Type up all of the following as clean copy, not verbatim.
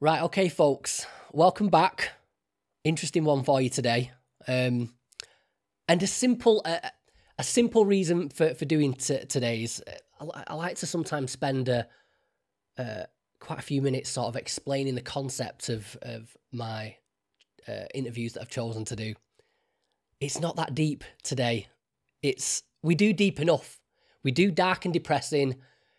Right, okay, folks. Welcome back. Interesting one for you today. And a simple reason for doing today's. I like to sometimes spend quite a few minutes sort of explaining the concept of my interviews that I've chosen to do. It's not that deep today. We do deep enough. We do dark and depressing.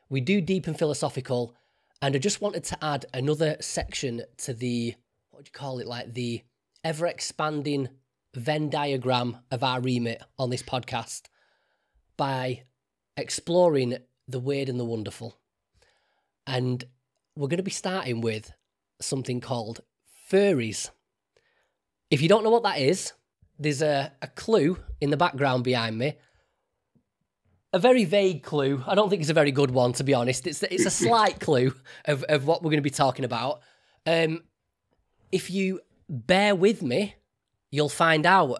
We do deep and philosophical. And I just wanted to add another section to the, what do you call it, like the ever-expanding Venn diagram of our remit on this podcast by exploring the weird and the wonderful. And we're going to be starting with something called furries. If you don't know what that is, there's a clue in the background behind me. A very vague clue. I don't think it's a very good one, to be honest. It's a slight clue of what we're going to be talking about. If you bear with me, you'll find out. God,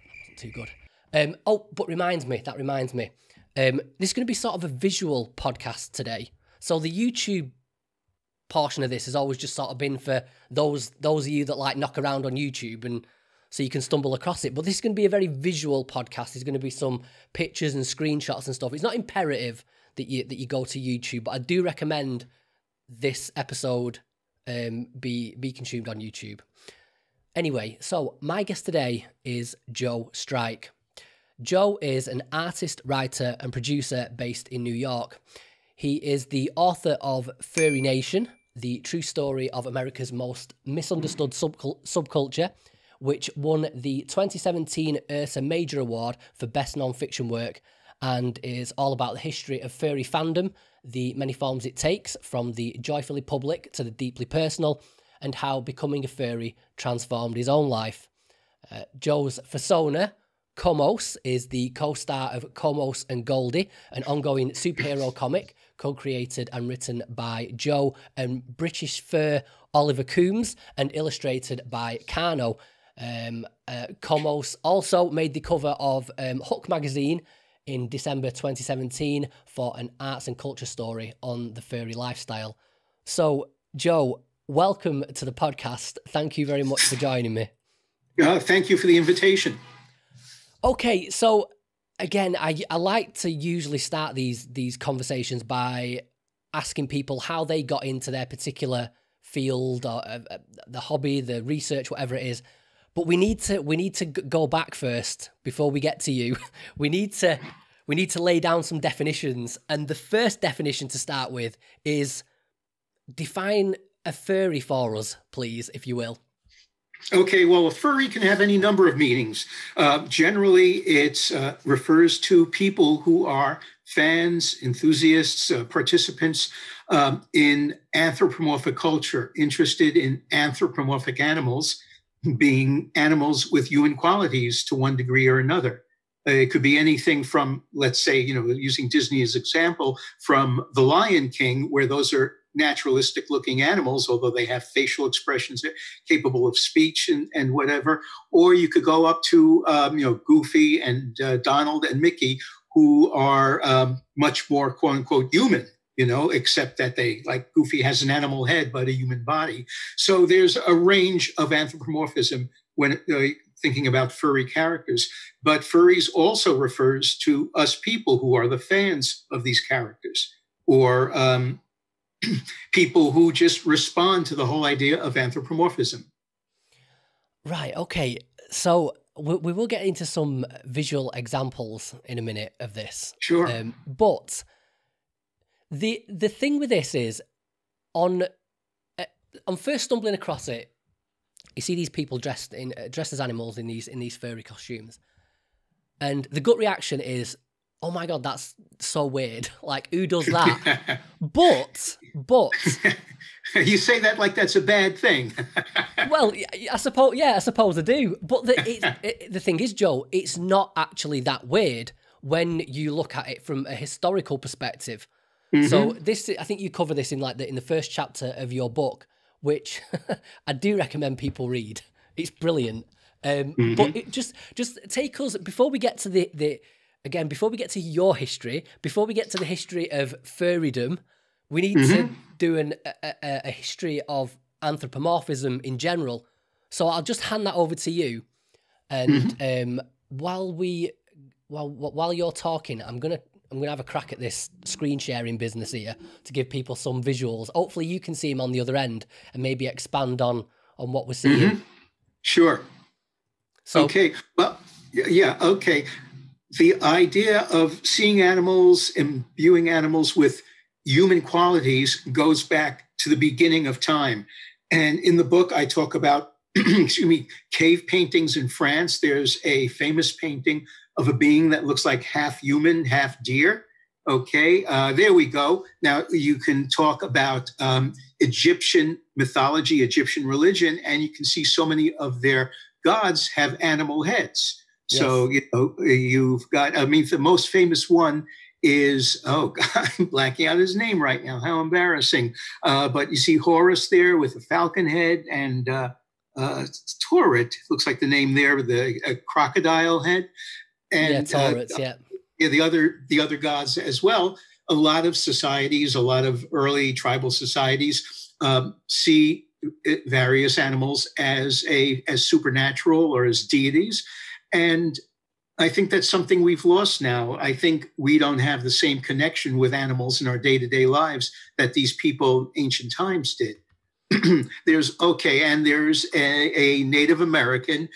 that wasn't too good. But that reminds me. This is going to be sort of a visual podcast today. So the YouTube portion of this has always just sort of been for those of you that like knock around on YouTube and so you can stumble across it. But this is going to be a very visual podcast. There's going to be some pictures and screenshots and stuff. It's not imperative that you go to YouTube, but I do recommend this episode be consumed on YouTube. Anyway, so my guest today is Joe Strike. Joe is an artist, writer, and producer based in New York. He is the author of Furry Nation, the true story of America's most misunderstood subculture, which won the 2017 Ursa Major Award for Best Non-Fiction Work and is all about the history of furry fandom, the many forms it takes, from the joyfully public to the deeply personal, and how becoming a furry transformed his own life. Joe's fursona, Komos, is the co-star of Komos and Goldie, an ongoing superhero comic co-created and written by Joe and British fur Oliver Coombs and illustrated by Carno. Komos also made the cover of Hook magazine in December 2017 for an arts and culture story on the furry lifestyle. So, Joe, welcome to the podcast. Thank you very much for joining me. Thank you for the invitation. Okay, so again, I like to usually start these conversations by asking people how they got into their particular field or the hobby, the research, whatever it is. But we need to go back first before we get to you. We need to lay down some definitions. And the first definition to start with is define a furry for us, please, if you will. Okay, well, a furry can have any number of meanings. Generally, it refers to people who are fans, enthusiasts, participants in anthropomorphic culture, interested in anthropomorphic animals, being animals with human qualities to one degree or another. It could be anything from, let's say, using Disney as example, from The Lion King, where those are naturalistic looking animals, although they have facial expressions capable of speech and whatever. Or you could go up to, Goofy and Donald and Mickey, who are much more quote unquote human, except that they, like Goofy has an animal head, but a human body. So there's a range of anthropomorphism when thinking about furry characters. But furries also refers to us people who are the fans of these characters, or people who just respond to the whole idea of anthropomorphism. Right, okay. So we will get into some visual examples in a minute of this. Sure. But the thing with this is, on first stumbling across it, you see these people dressed as animals in these furry costumes, and the gut reaction is, oh my God, that's so weird. Like, who does that? but you say that like that's a bad thing. Well, I suppose I do. But the thing is, Joe, it's not actually that weird when you look at it from a historical perspective. Mm-hmm. So I think you cover this in the first chapter of your book, which I do recommend people read. It's brilliant. But it just take us, before we get to before we get to your history, before we get to the history of furrydom, We need to do a history of anthropomorphism in general. So I'll just hand that over to you. And while you're talking, I'm gonna have a crack at this screen sharing business here to give people some visuals. Hopefully you can see them on the other end and maybe expand on what we're seeing. Sure. So, okay. Well, yeah. Okay. The idea of seeing animals and viewing animals with human qualities goes back to the beginning of time. And in the book, I talk about, cave paintings in France. There's a famous painting of a being that looks like half human, half deer. Okay, there we go. Now you can talk about Egyptian mythology, Egyptian religion, and you can see so many of their gods have animal heads. Yes. So, you've got, the most famous one is, God, I'm blanking out his name right now. How embarrassing. But you see Horus there with a falcon head, and Tauret, looks like the name there, with a crocodile head. And Tauret, the other gods as well. A lot of societies, a lot of early tribal societies see various animals as supernatural or as deities. And I think that's something we've lost now. I think we don't have the same connection with animals in our day-to-day lives that these people in ancient times did. There's a Native American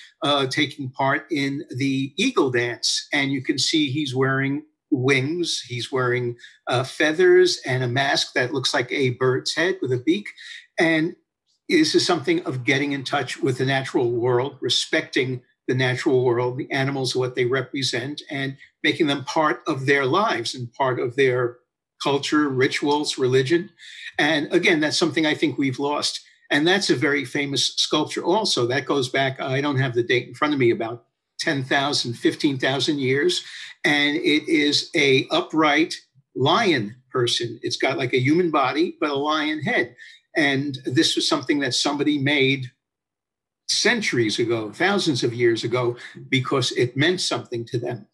taking part in the eagle dance, and you can see he's wearing wings, he's wearing feathers and a mask that looks like a bird's head with a beak. And this is something of getting in touch with the natural world, respecting the natural world, the animals, what they represent, and making them part of their lives and part of their culture, rituals, religion. And again, that's something I think we've lost. And that's a very famous sculpture also. That goes back, I don't have the date in front of me, about 10,000, 15,000 years. And it is a upright lion person. It's got like a human body, but a lion head. And this was something that somebody made centuries ago, thousands of years ago, because it meant something to them.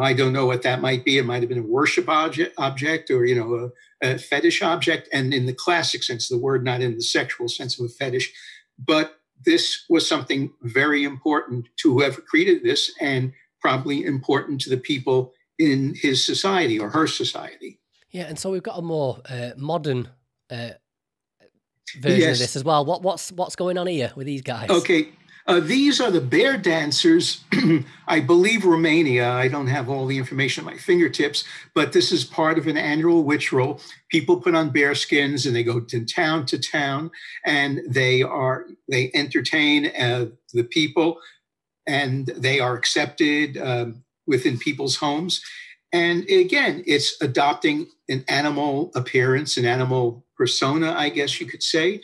I don't know what that might be. It might have been a worship object or, a fetish object. And in the classic sense of the word, not in the sexual sense of a fetish. But this was something very important to whoever created this, and probably important to the people in his society or her society. Yeah. And so we've got a more modern version of this as well. What's going on here with these guys? Okay. These are the bear dancers, I believe Romania. I don't have all the information at my fingertips, but this is part of an annual ritual. People put on bear skins and they go to town, and they entertain the people, and they are accepted within people's homes. And again, it's adopting an animal appearance, an animal persona, I guess you could say.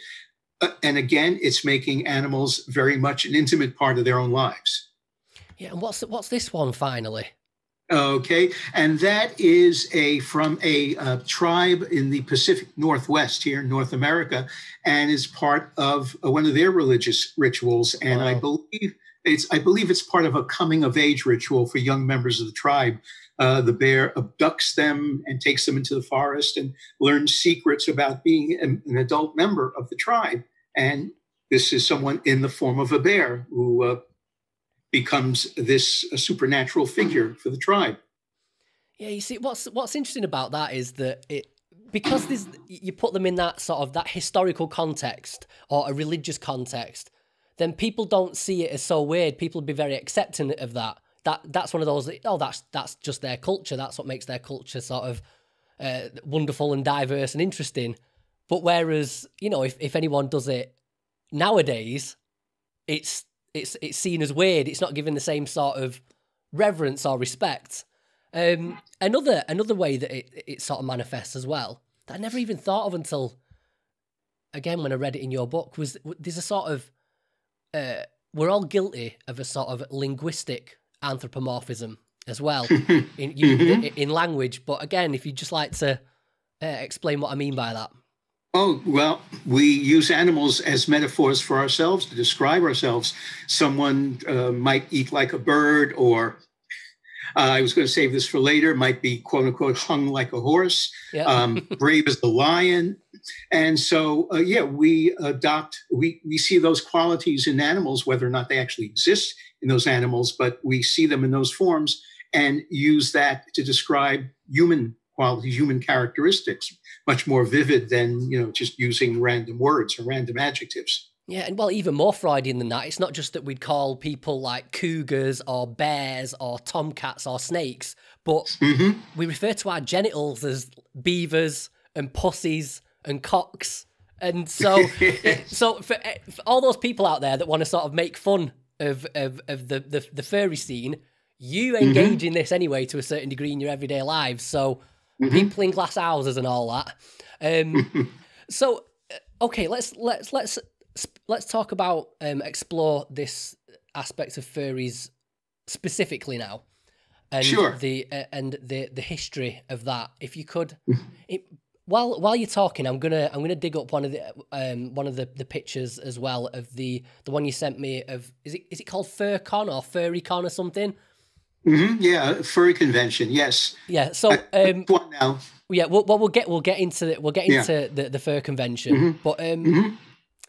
And again, it's making animals very much an intimate part of their own lives. Yeah, and what's this one finally? Okay, and that is from a tribe in the Pacific Northwest here in North America, and is part of one of their religious rituals. And wow. I believe it's part of a coming of age ritual for young members of the tribe. The bear abducts them and takes them into the forest and learns secrets about being an adult member of the tribe. And this is someone in the form of a bear who becomes this supernatural figure for the tribe. Yeah, you see, what's interesting about that is that because you put them in that sort of that historical context or a religious context, then people don't see it as so weird. People would be very accepting of that. That's one of those, that's just their culture. That's what makes their culture sort of wonderful and diverse and interesting. But whereas, if anyone does it nowadays, it's seen as weird. It's not given the same sort of reverence or respect. Another way that it sort of manifests as well, that I never even thought of until, again, when I read it in your book, was there's a sort of, we're all guilty of a sort of linguistic anthropomorphism as well in language. But again, if you'd just like to explain what I mean by that. Oh, well, we use animals as metaphors for ourselves to describe ourselves. Someone might eat like a bird, or I was going to save this for later. Might be quote unquote hung like a horse, brave as the lion. And so, we see those qualities in animals, whether or not they actually exist in those animals, but we see them in those forms and use that to describe human qualities, human characteristics, much more vivid than, just using random words or random adjectives. Yeah, and well, even more Freudian than that. It's not just that we'd call people like cougars or bears or tomcats or snakes, but we refer to our genitals as beavers and pussies and cocks. And so, so for all those people out there that want to sort of make fun of the furry scene, you engage in this anyway to a certain degree in your everyday lives. So people in glass houses and all that. So okay, let's talk about explore this aspect of furries specifically now, and the history of that. If you could, while you're talking, I'm gonna dig up one of the pictures as well of the one you sent me of is it called FurCon or FurryCon or something? Yeah, furry convention. Yes. Yeah. So one now. Yeah. We'll get into the fur convention, but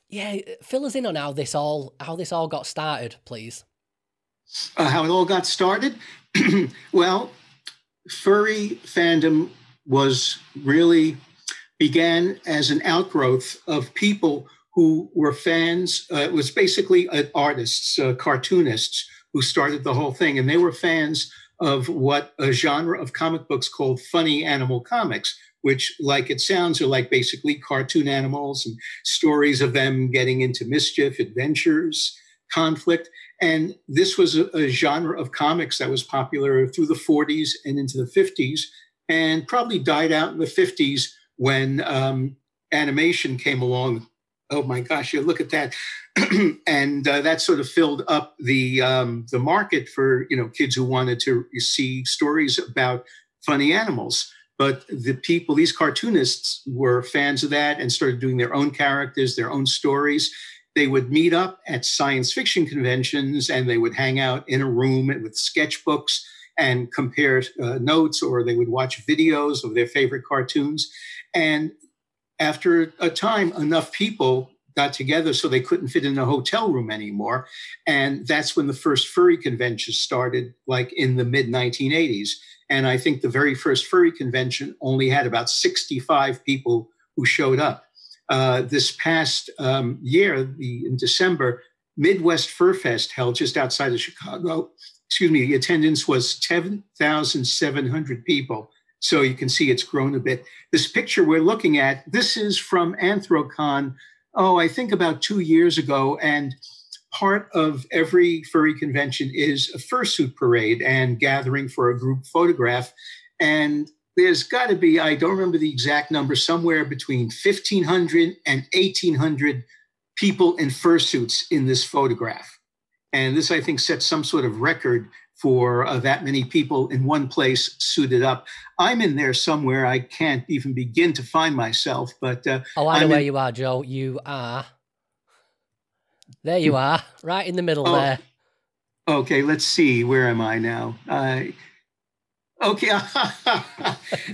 yeah, fill us in on how this all got started, please. How it all got started? Well, Furry Fandom began as an outgrowth of people who were fans. It was basically artists, cartoonists who started the whole thing. And they were fans of what a genre of comic books called funny animal comics, which, like it sounds, are like basically cartoon animals and stories of them getting into mischief, adventures, conflict. And this was a genre of comics that was popular through the 40s and into the 50s, and probably died out in the 50s when animation came along. Oh my gosh, you look at that. And that sort of filled up the market for, kids who wanted to see stories about funny animals. But these cartoonists were fans of that and started doing their own characters, their own stories. They would meet up at science fiction conventions and they would hang out in a room with sketchbooks and compare notes, or they would watch videos of their favorite cartoons. And after a time, enough people got together so they couldn't fit in a hotel room anymore. And that's when the first furry convention started, like in the mid-1980s. And I think the very first furry convention only had about 65 people who showed up. This past year, in December, Midwest Fur Fest held just outside of Chicago. The attendance was 10,700 people. So you can see it's grown a bit. This picture we're looking at, this is from Anthrocon, I think about 2 years ago. And part of every furry convention is a fursuit parade and gathering for a group photograph. And there's got to be, I don't remember the exact number, somewhere between 1,500 and 1,800 people in fursuits in this photograph. And this, I think, sets some sort of record for that many people in one place suited up. I'm in there somewhere. I can't even begin to find myself. But I know where you are, Joe. You are. There you are, right in the middle there. Okay, let's see. Where am I now? Okay,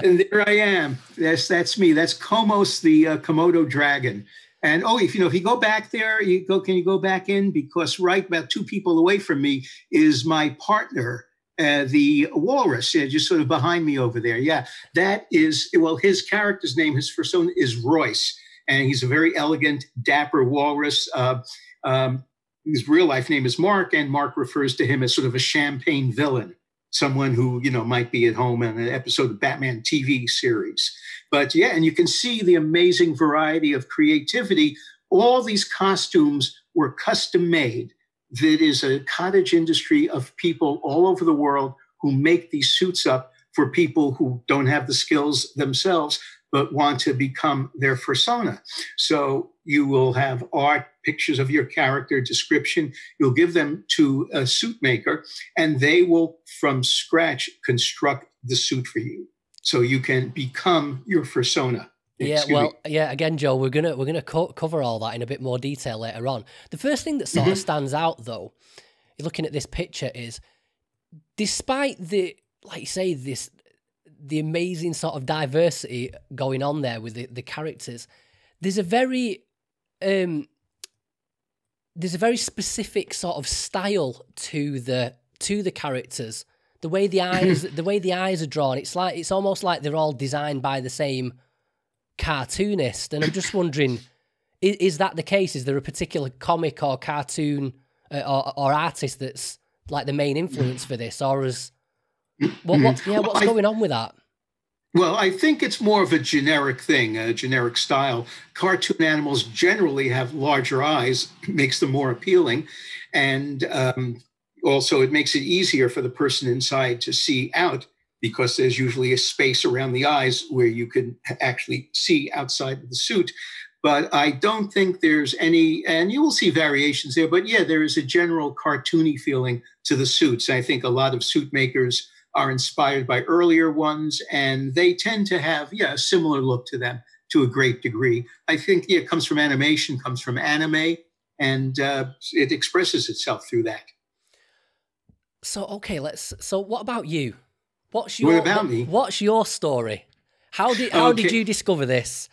and there I am. That's me. That's Komos, the Komodo dragon. And if you go back there, can you go back in? Because right about 2 people away from me is my partner, the walrus, just sort of behind me over there. Yeah, that is, his character's name, his fursona is Royce. And he's a very elegant, dapper walrus. His real life name is Mark, and Mark refers to him as sort of a champagne villain, someone who, might be at home in an episode of Batman TV series. But yeah, and you can see the amazing variety of creativity. All these costumes were custom made. That is a cottage industry of people all over the world who make these suits up for people who don't have the skills themselves, but want to become their fursona. So you will have art, pictures of your character, description. You'll give them to a suit maker, and they will, from scratch, construct the suit for you, so you can become your fursona. Again, Joe, we're gonna cover all that in a bit more detail later on. The first thing that sort of stands out, though, looking at this picture, is despite the, like you say, the amazing sort of diversity going on there with the characters, there's a very specific sort of style to the characters. The way the eyes are drawn, it's almost like they're all designed by the same cartoonist. And I'm just wondering, is that the case? Is there a particular comic or cartoon or artist that's like the main influence for this, or is what's going on with that? Well, I think it's more of a generic thing, a generic style. Cartoon animals generally have larger eyes, makes them more appealing, and also it makes it easier for the person inside to see out, because there's usually a space around the eyes where you can actually see outside of the suit. But I don't think there's any, and you will see variations there, but yeah, there is a general cartoony feeling to the suits. I think a lot of suit makers are inspired by earlier ones, and they tend to have, a similar look to them to a great degree. I think, it comes from animation, comes from anime, and it expresses itself through that. So, okay, so what about you? What about me? What's your story? How did you discover this?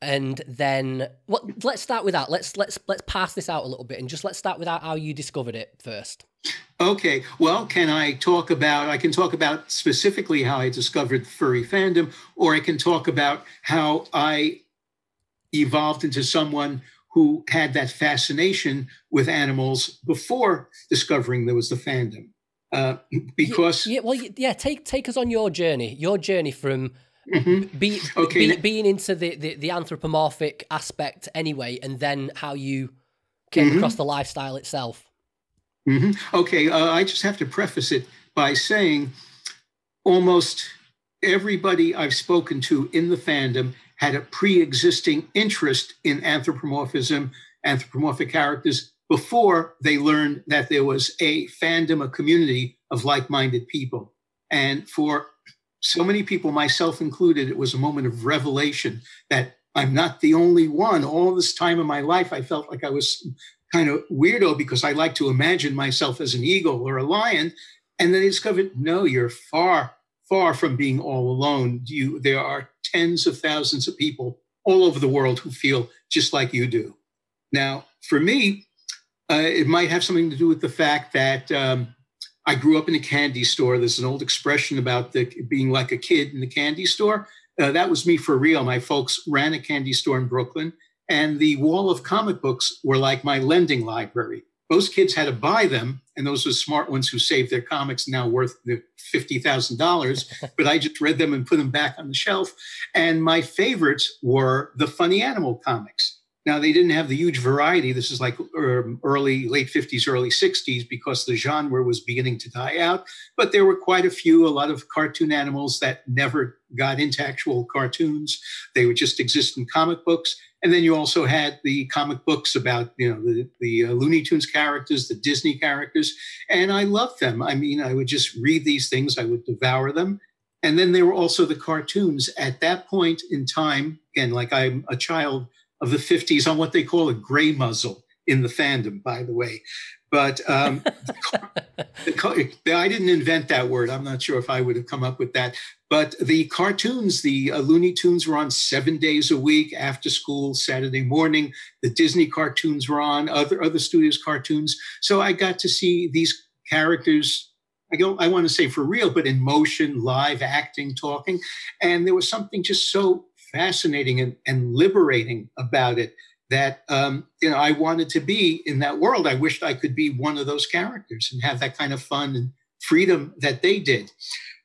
And then let's start with that. Let's pass this out a little bit, and let's start with how you discovered it first. Okay. Well, I can talk about specifically how I discovered Furry Fandom, or I can talk about how I evolved into someone who had that fascination with animals before discovering there was the fandom. Because take us on your journey from being into the anthropomorphic aspect anyway, and then how you came across the lifestyle itself. Okay, I just have to preface it by saying almost everybody I've spoken to in the fandom had a pre-existing interest in anthropomorphic characters before they learned that there was a fandom, a community of like-minded people. And for so many people, myself included, it was a moment of revelation that I'm not the only one. All this time in my life, I felt like I was kind of weirdo because I like to imagine myself as an eagle or a lion. And then I discovered, no, you're far, far from being all alone. There are tens of thousands of people all over the world who feel just like you do. Now, for me, it might have something to do with the fact that I grew up in a candy store. There's an old expression about being like a kid in the candy store. That was me for real. My folks ran a candy store in Brooklyn, and the wall of comic books were like my lending library. Most kids had to buy them, and those were smart ones who saved their comics, now worth $50,000. But I just read them and put them back on the shelf. And my favorites were the funny animal comics. Now, they didn't have the huge variety. This is like late 50s, early 60s, because the genre was beginning to die out. But there were quite a lot of cartoon animals that never got into actual cartoons. They would just exist in comic books. And then you also had the comic books about, the Looney Tunes characters, the Disney characters. And I loved them. I mean, I would just read these things. I would devour them. And then there were also the cartoons. At that point in time, again, like I'm a child of the 50s, on what they call a gray muzzle in the fandom, by the way. But I didn't invent that word. I'm not sure if I would have come up with that. But the cartoons, the Looney Tunes were on 7 days a week, after school, Saturday morning. The Disney cartoons were on, other studios' cartoons. So I got to see these characters, I want to say for real, but in motion, live acting, talking. And there was something just so fascinating and liberating about it that I wanted to be in that world. I wished I could be one of those characters and have that kind of fun and freedom that they did.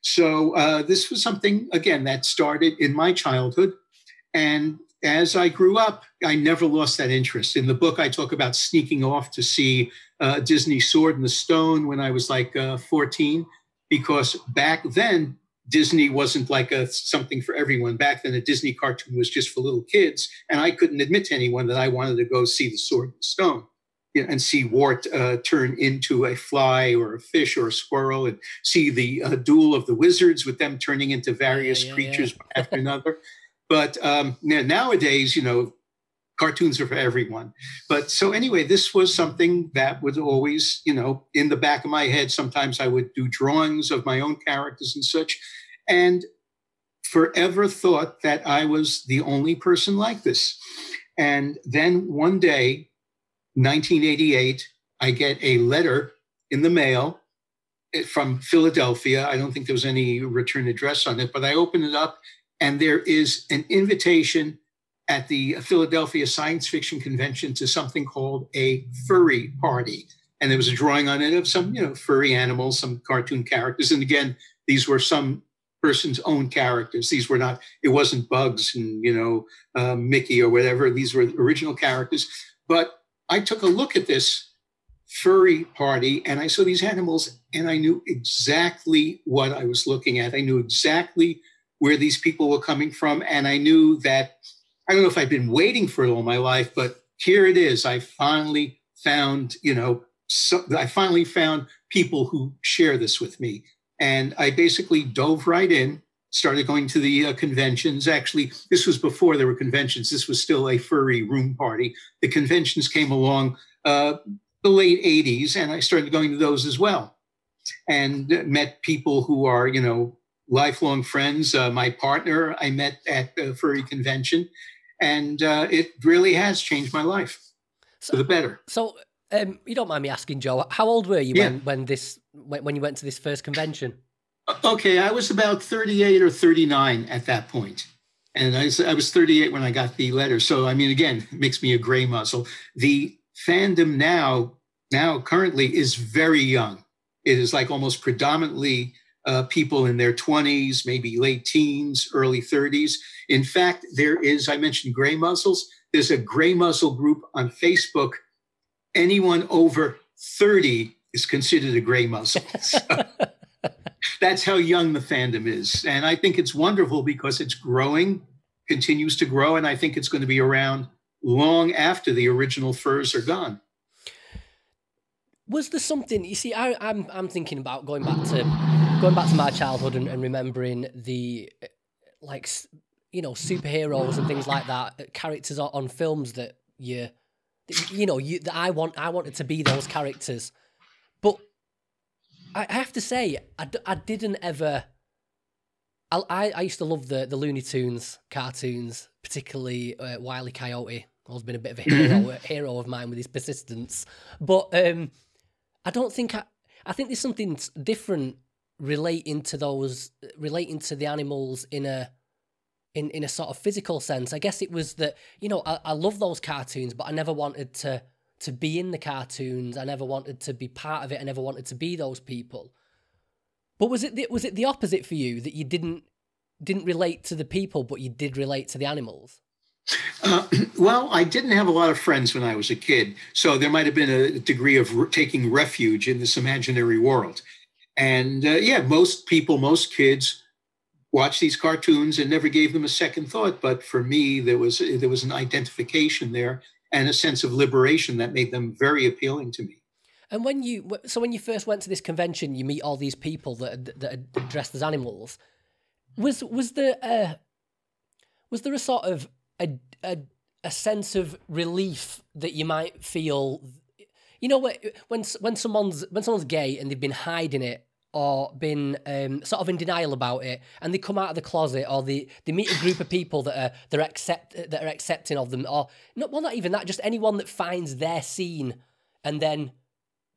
So this was something, again, that started in my childhood. And as I grew up, I never lost that interest. In the book, I talk about sneaking off to see Disney Sword in the Stone when I was like 14, because back then, Disney wasn't like something for everyone. Back then, a Disney cartoon was just for little kids. And I couldn't admit to anyone that I wanted to go see the Sword in the Stone, and see Wart turn into a fly or a fish or a squirrel, and see the duel of the wizards with them turning into various creatures after another. But nowadays, cartoons are for everyone. But so anyway, this was something that was always, in the back of my head. Sometimes I would do drawings of my own characters and such, and forever thought that I was the only person like this. And then one day, 1988, I get a letter in the mail from Philadelphia. I don't think there was any return address on it, but I open it up and there is an invitation at the Philadelphia Science Fiction Convention to something called a furry party. And there was a drawing on it of some, furry animals, some cartoon characters. And again, these were some person's own characters. These were not, it wasn't Bugs and, Mickey or whatever. These were original characters. But I took a look at this furry party and I saw these animals and I knew exactly what I was looking at. I knew exactly where these people were coming from. And I knew that, I don't know if I'd been waiting for it all my life, but here it is. I finally found, I finally found people who share this with me. And I basically dove right in, started going to the conventions. Actually, this was before there were conventions. This was still a furry room party. The conventions came along the late 80s, and I started going to those as well. And met people who are, lifelong friends. My partner I met at the furry convention, and it really has changed my life for the better. So you don't mind me asking, Joe, how old were you when you went to this first convention? Okay, I was about 38 or 39 at that point. And I was 38 when I got the letter. So, I mean, again, it makes me a gray muzzle. The fandom now currently is very young. It is like almost predominantly people in their 20s, maybe late teens, early 30s. In fact, there is, I mentioned gray muzzles. There's a gray muzzle group on Facebook. Anyone over 30 is considered a gray muzzle. So that's how young the fandom is. And I think it's wonderful because it's growing, continues to grow. And I think it's going to be around long after the original furs are gone. Was there something, you see, I'm thinking about going back to my childhood and remembering the, superheroes and things like that, characters on films that that I wanted to be those characters. But I have to say, I didn't ever. I used to love the Looney Tunes cartoons, particularly Wile E. Coyote. Always been a bit of a hero of mine with his persistence. But I don't think I think there's something different relating to the animals in a sort of physical sense. I guess it was that, I love those cartoons, but I never wanted to be in the cartoons. I never wanted to be part of it. I never wanted to be those people. But was it the opposite for you, that you didn't relate to the people, but you did relate to the animals? Well, I didn't have a lot of friends when I was a kid, so there might have been a degree of taking refuge in this imaginary world. And most kids watch these cartoons and never gave them a second thought. But for me, there was an identification there and a sense of liberation that made them very appealing to me. And when you first went to this convention, you meet all these people that are dressed as animals. Was there a sort of a sense of relief that you might feel? When someone's gay and they've been hiding it, or been sort of in denial about it, and they come out of the closet, or they meet a group of people that are accepting of them, or not even that, just anyone that finds their scene, and then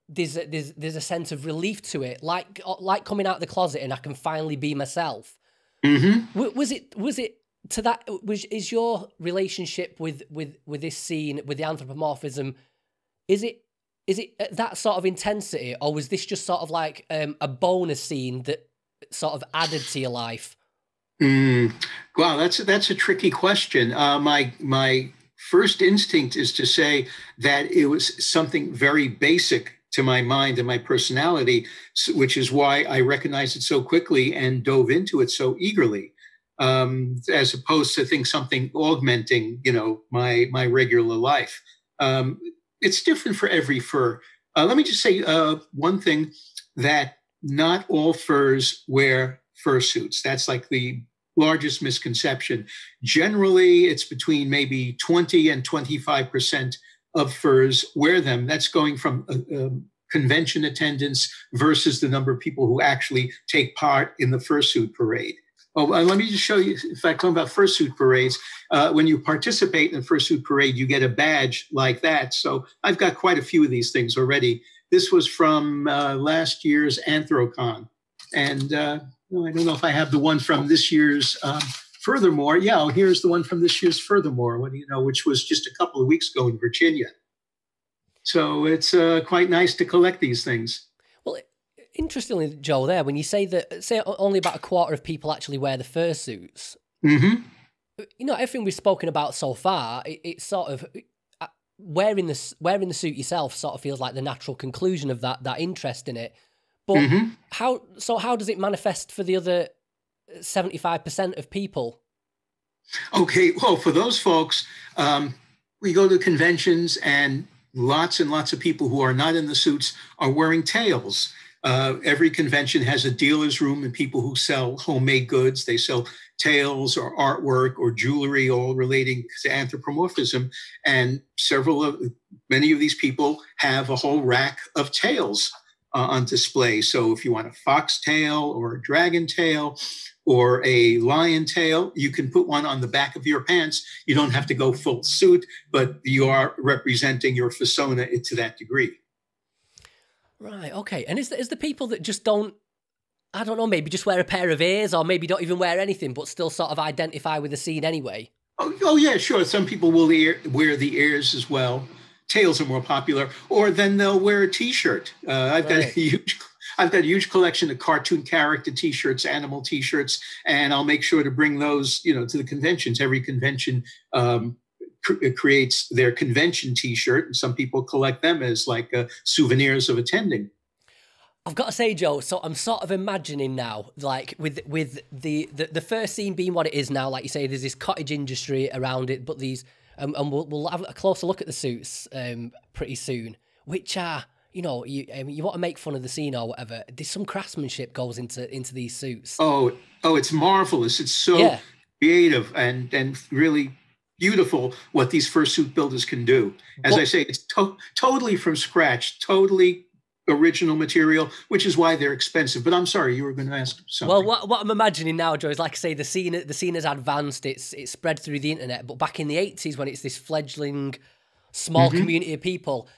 there's a sense of relief to it, like coming out of the closet and I can finally be myself. Mm-hmm. Was it to that? Is your relationship with this scene, with the anthropomorphism, is it that sort of intensity, or was this just sort of like a bonus scene that sort of added to your life? Wow, that's a tricky question. My first instinct is to say that it was something very basic to my mind and my personality, which is why I recognized it so quickly and dove into it so eagerly, as opposed to something augmenting, my regular life. It's different for every fur. Let me just say one thing, that not all furs wear fursuits. That's like the largest misconception. Generally, it's between maybe 20 and 25% of furs wear them. That's going from convention attendance versus the number of people who actually take part in the fursuit parade. Oh, let me just show you, in fact, talking about fursuit parades, when you participate in a fursuit parade, you get a badge like that. So I've got quite a few of these things already. This was from last year's Anthrocon. And I don't know if I have the one from this year's Furthermore. Yeah, here's the one from this year's Furthermore, which was just a couple of weeks ago in Virginia. So it's quite nice to collect these things. Well, interestingly, Joe, there, when you say that, say only about a quarter of people actually wear the fursuits, everything we've spoken about so far, it's sort of wearing the suit yourself sort of feels like the natural conclusion of that interest in it. But how does it manifest for the other 75% of people? Okay, well, for those folks, we go to conventions and lots of people who are not in the suits are wearing tails. Every convention has a dealer's room and people who sell homemade goods. They sell tails or artwork or jewelry, all relating to anthropomorphism. And many of these people have a whole rack of tails on display. So if you want a fox tail or a dragon tail or a lion tail, you can put one on the back of your pants. You don't have to go full suit, but you are representing your fursona to that degree. Right, okay. And is the people that just don't, I don't know, maybe just wear a pair of ears or maybe don't even wear anything but still sort of identify with the scene anyway? Oh yeah, sure. Some people will wear the ears as well. Tails are more popular. Or then they'll wear a T-shirt. I've got a huge collection of cartoon character T-shirts, animal T-shirts, and I'll make sure to bring those, to the conventions. Every convention creates their convention T-shirt, and some people collect them as like souvenirs of attending. I've got to say, Joe, so I'm sort of imagining now, like with the first scene being what it is now, like you say, there's this cottage industry around it, but these, and we'll have a closer look at the suits pretty soon, which are, you want to make fun of the scene or whatever. There's some craftsmanship goes into these suits. Oh, it's marvelous. It's so creative and really beautiful what these fursuit builders can do. As I say, it's totally from scratch, totally original material, which is why they're expensive. But I'm sorry, you were going to ask something. Well, what I'm imagining now, Joe, is like I say, the scene has advanced. It's spread through the internet. But back in the 80s, when it's this fledgling small community of people,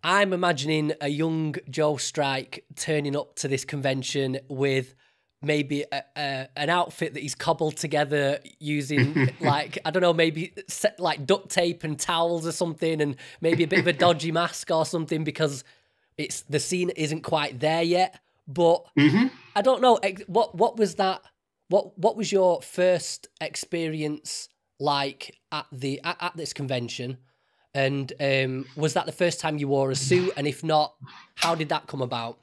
I'm imagining a young Joe Strike turning up to this convention with maybe an outfit that he's cobbled together using like, I don't know, maybe like duct tape and towels or something, and maybe a bit of a dodgy mask or something, because the scene isn't quite there yet. But I don't know, what was that? What was your first experience like at this convention? And was that the first time you wore a suit? And if not, how did that come about?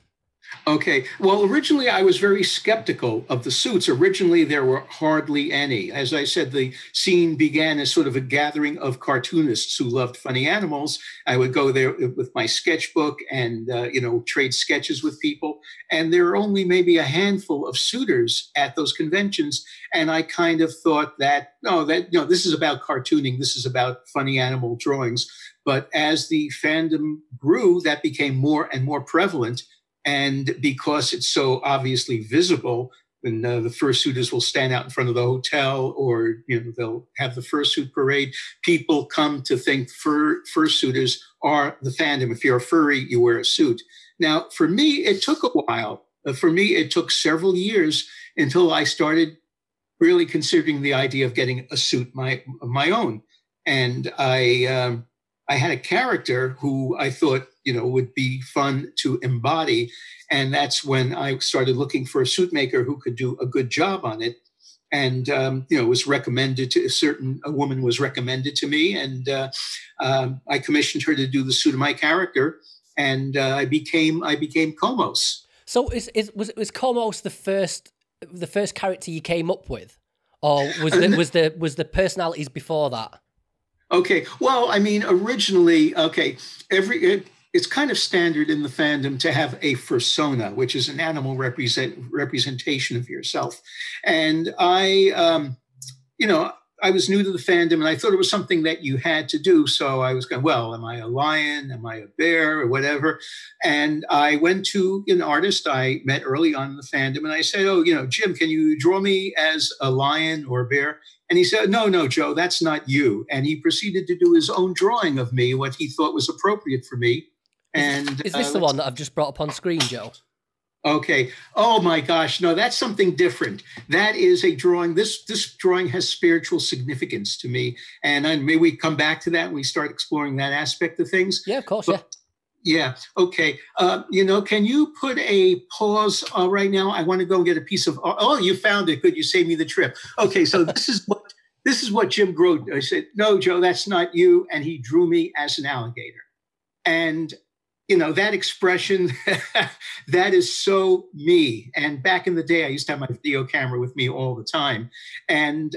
Okay. Well, originally I was very skeptical of the suits. Originally, there were hardly any. As I said, the scene began as sort of a gathering of cartoonists who loved funny animals. I would go there with my sketchbook and, trade sketches with people. And there were only maybe a handful of suitors at those conventions. And I kind of thought that, this is about cartooning. This is about funny animal drawings. But as the fandom grew, that became more and more prevalent. And because it's so obviously visible, when the fursuiters will stand out in front of the hotel, or they'll have the fursuit parade, people come to think fursuiters are the fandom. If you're a furry, you wear a suit. Now, for me, it took a while. For me, it took several years until I started really considering the idea of getting a suit of my own. And I had a character who I thought would be fun to embody. And that's when I started looking for a suit maker who could do a good job on it. And, was recommended a woman was recommended to me. And I commissioned her to do the suit of my character. And I became Komos. So was Komos the first character you came up with? Or was the personalities before that? Okay. Well, I mean, originally, it's kind of standard in the fandom to have a fursona, which is an animal representation of yourself. And I was new to the fandom, and I thought it was something that you had to do. So I was going, well, am I a lion? Am I a bear or whatever? And I went to an artist I met early on in the fandom, and I said, oh, Jim, can you draw me as a lion or a bear? And he said, no, Joe, that's not you. And he proceeded to do his own drawing of me, what he thought was appropriate for me. And is this the one that I've just brought up on screen, Joe? Okay. Oh my gosh. No, that's something different. That is a drawing. This drawing has spiritual significance to me. And maybe we come back to that and we start exploring that aspect of things. Yeah, of course. Yeah. Okay. Can you put a pause right now? I want to go and get a piece of, oh, you found it. Good. You saved me the trip. Okay. So this is what Jim Grode, I said, no, Joe, that's not you. And he drew me as an alligator. And that expression, that is so me. And back in the day, I used to have my video camera with me all the time. And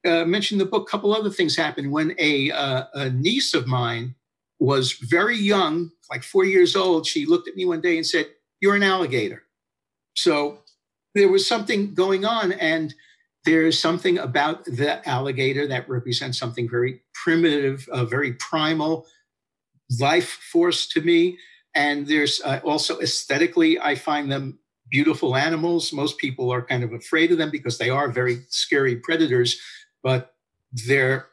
mentioned the book, a couple other things happened. When a niece of mine was very young, like 4 years old, she looked at me one day and said, "You're an alligator." So there was something going on. And there's something about the alligator that represents something very primitive, very primal, life force to me. And there's also aesthetically, I find them beautiful animals. Most people are kind of afraid of them because they are very scary predators, but the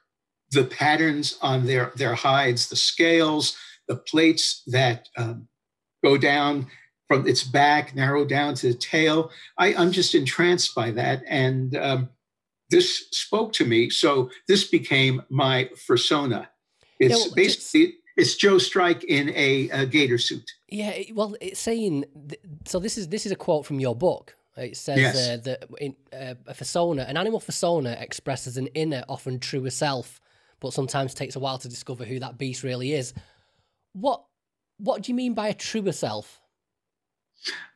patterns on their hides, the scales, the plates that go down from its back, narrow down to the tail. I'm just entranced by that. And this spoke to me. So this became my fursona. It's basically... It's Joe Strike in a gator suit. Yeah, well, it's saying. So this is a quote from your book. It says yes. That a fursona, an animal fursona, expresses an inner, often truer self, but sometimes takes a while to discover who that beast really is. What do you mean by a truer self?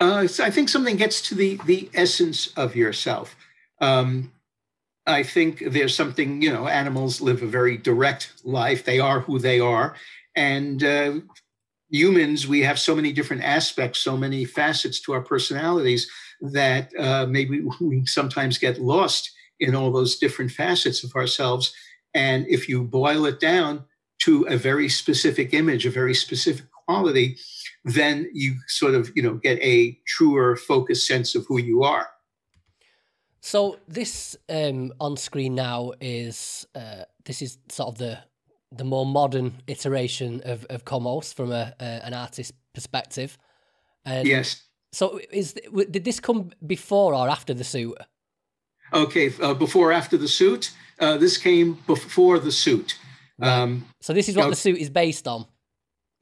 So I think something gets to the essence of yourself. I think there's something. Animals live a very direct life. They are who they are. And humans, we have so many different aspects, so many facets to our personalities that maybe we sometimes get lost in all those different facets of ourselves. And if you boil it down to a very specific image, a very specific quality, then you sort of, get a truer, focused sense of who you are. So this on screen now is this is sort of the more modern iteration of Komos from an artist perspective. Yes. So did this come before or after the suit? Okay, before or after the suit? This came before the suit. Right. So this is what the suit is based on?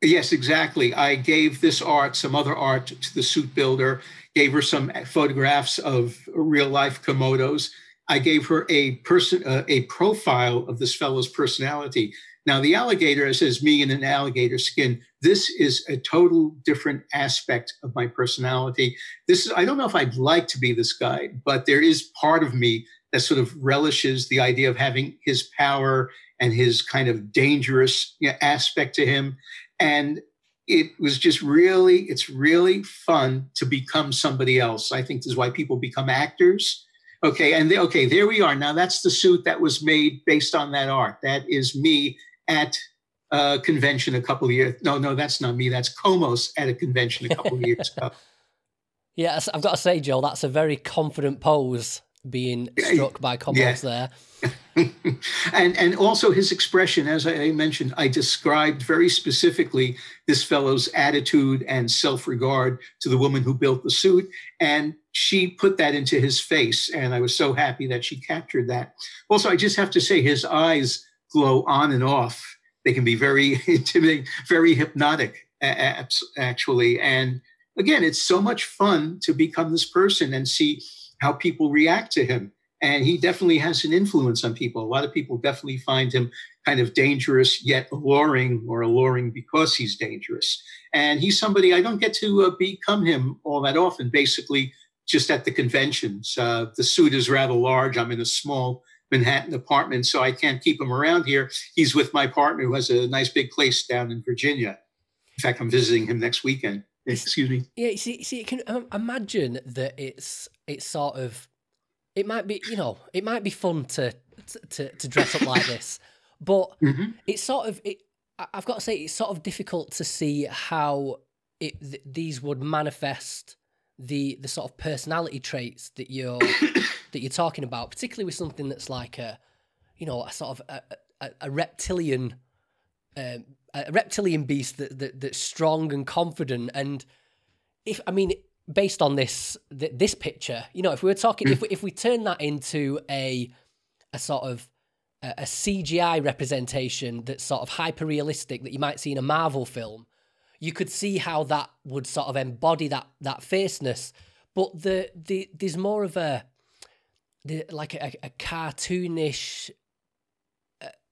Yes, exactly. I gave this art, some other art to the suit builder, gave her some photographs of real-life Komodos. I gave her a profile of this fellow's personality. Now, the alligator says me in an alligator skin. This is a total different aspect of my personality. I don't know if I'd like to be this guy, but there is part of me that sort of relishes the idea of having his power and his kind of dangerous aspect to him. And it was just it's really fun to become somebody else. I think this is why people become actors. Okay, there we are. Now that's the suit that was made based on that art. That is me at a convention a couple of years. No, that's not me. That's Komos at a convention a couple of years ago. Yes, I've got to say, Joel, that's a very confident pose being struck by Komos there. And also his expression, as I mentioned, I described very specifically this fellow's attitude and self-regard to the woman who built the suit. And she put that into his face. And I was so happy that she captured that. Also, I just have to say his eyes glow on and off. They can be very intimidating, very hypnotic, actually. And again, it's so much fun to become this person and see how people react to him. And he definitely has an influence on people. A lot of people definitely find him kind of dangerous, yet alluring, or alluring because he's dangerous. And he's somebody, I don't get to become him all that often, basically just at the conventions. The suit is rather large. I'm in a small Manhattan apartment, so I can't keep him around here. He's with my partner who has a nice big place down in Virginia. In fact, I'm visiting him next weekend. Excuse me. Yeah, you can imagine that it's sort of, it might be, it might be fun to dress up like this, but it's sort of, I've got to say, it's sort of difficult to see how these would manifest the sort of personality traits that you're talking about, particularly with something that's like a sort of a reptilian beast that's strong and confident. And based on this picture, if we were talking, if we turn that into a sort of a CGI representation that's sort of hyper realistic that you might see in a Marvel film, you could see how that would sort of embody that fierceness. But there's more of a cartoonish.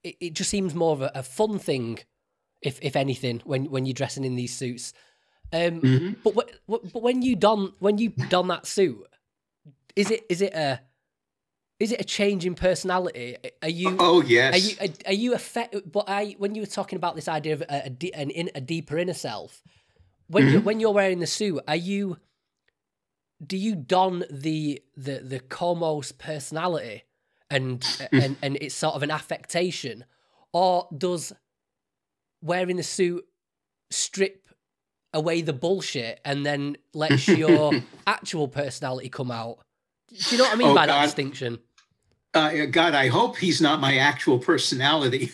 It just seems more of a fun thing, if anything, when you're dressing in these suits. But when you don that suit, is it a change in personality? Are you? Oh yes. Are you affected? But when you were talking about this idea of a deeper inner self, when you're wearing the suit, do you don the Komos personality and it's sort of an affectation, or does wearing the suit strip away the bullshit and then lets your actual personality come out? Do you know what I mean by that distinction? God, I hope he's not my actual personality.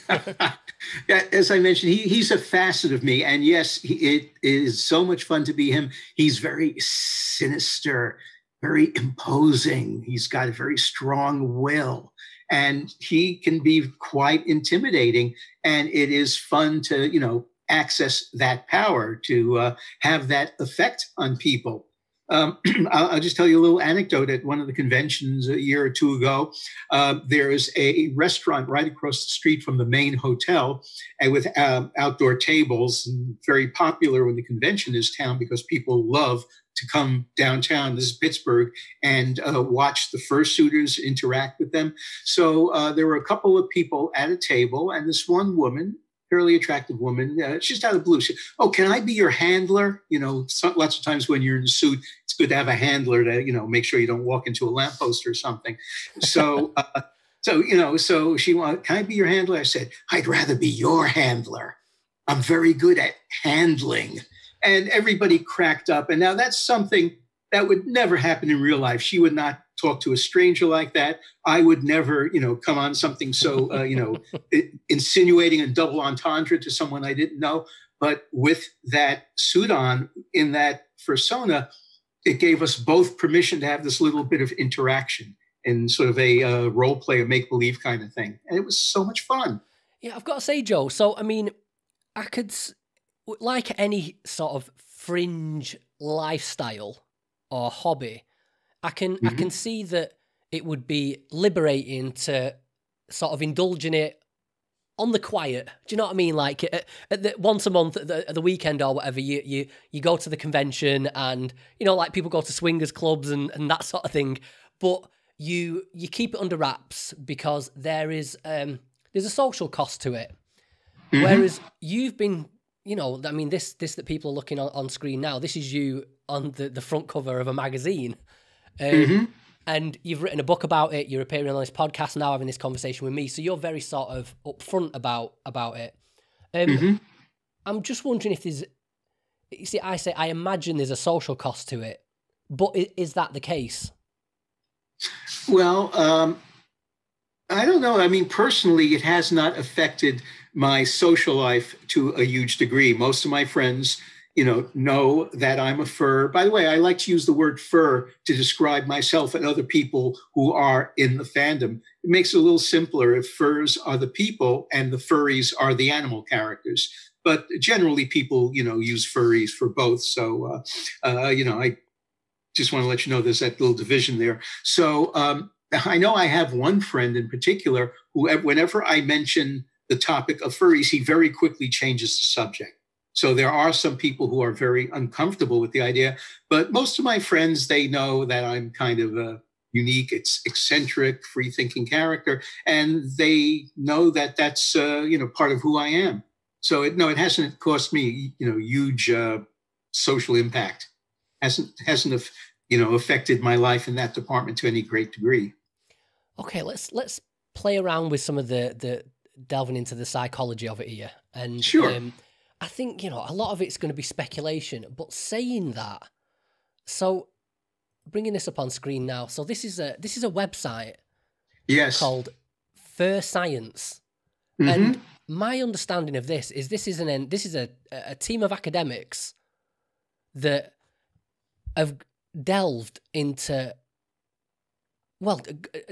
As I mentioned, he's a facet of me. And yes, it is so much fun to be him. He's very sinister, very imposing. He's got a very strong will. And he can be quite intimidating. And it is fun to, access that power, to have that effect on people. I'll just tell you a little anecdote. At one of the conventions a year or two ago, there is a restaurant right across the street from the main hotel, and with outdoor tables, and very popular when the convention is town because people love to come downtown. This is Pittsburgh, and watch the fursuiters, interact with them. So there were a couple of people at a table, and this one woman, fairly attractive woman, just out of the blue, she said, "Oh, can I be your handler?" Lots of times when you're in a suit, it's good to have a handler to, make sure you don't walk into a lamppost or something. So, so she wanted, "Can I be your handler?" I said, "I'd rather be your handler. I'm very good at handling." And everybody cracked up. And now that's something that would never happen in real life. She would not talk to a stranger like that. I would never, come on something so, insinuating a double entendre to someone I didn't know. But with that suit on in that fursona, it gave us both permission to have this little bit of interaction and sort of a role play, a make-believe kind of thing. And it was so much fun. Yeah, I've got to say, Joe, so, I could, like any sort of fringe lifestyle or hobby, I can see that it would be liberating to sort of indulge in it on the quiet. Do you know what I mean? Like once a month at the weekend or whatever, you go to the convention and, like people go to swingers clubs and that sort of thing. But you keep it under wraps because there's a social cost to it. Whereas you've been, this that people are looking on screen now, this is you on the front cover of a magazine. And you've written a book about it. You're appearing on this podcast now, having this conversation with me. So you're very sort of upfront about it. I'm just wondering if there's, you see, I imagine there's a social cost to it, but is that the case? Well, I don't know. I mean, personally, it has not affected my social life to a huge degree. Most of my friends, know that I'm a fur. By the way, I like to use the word fur to describe myself and other people who are in the fandom. It makes it a little simpler if furs are the people and the furries are the animal characters. But generally, people, use furries for both. So, I just want to let you know there's that little division there. So I know I have one friend in particular who, whenever I mention the topic of furries, he very quickly changes the subject. So there are some people who are very uncomfortable with the idea, but most of my friends, they know that I'm kind of a unique, eccentric, free-thinking character, and they know that that's, part of who I am. So it hasn't cost me, huge social impact. Hasn't affected my life in that department to any great degree. Okay, let's play around with some of the delving into the psychology of it here. And sure. I think, a lot of it's going to be speculation, but saying that, so bringing this up on screen now. So this is a website yes. called Fur Science. Mm-hmm. And my understanding of this is a team of academics that have delved into,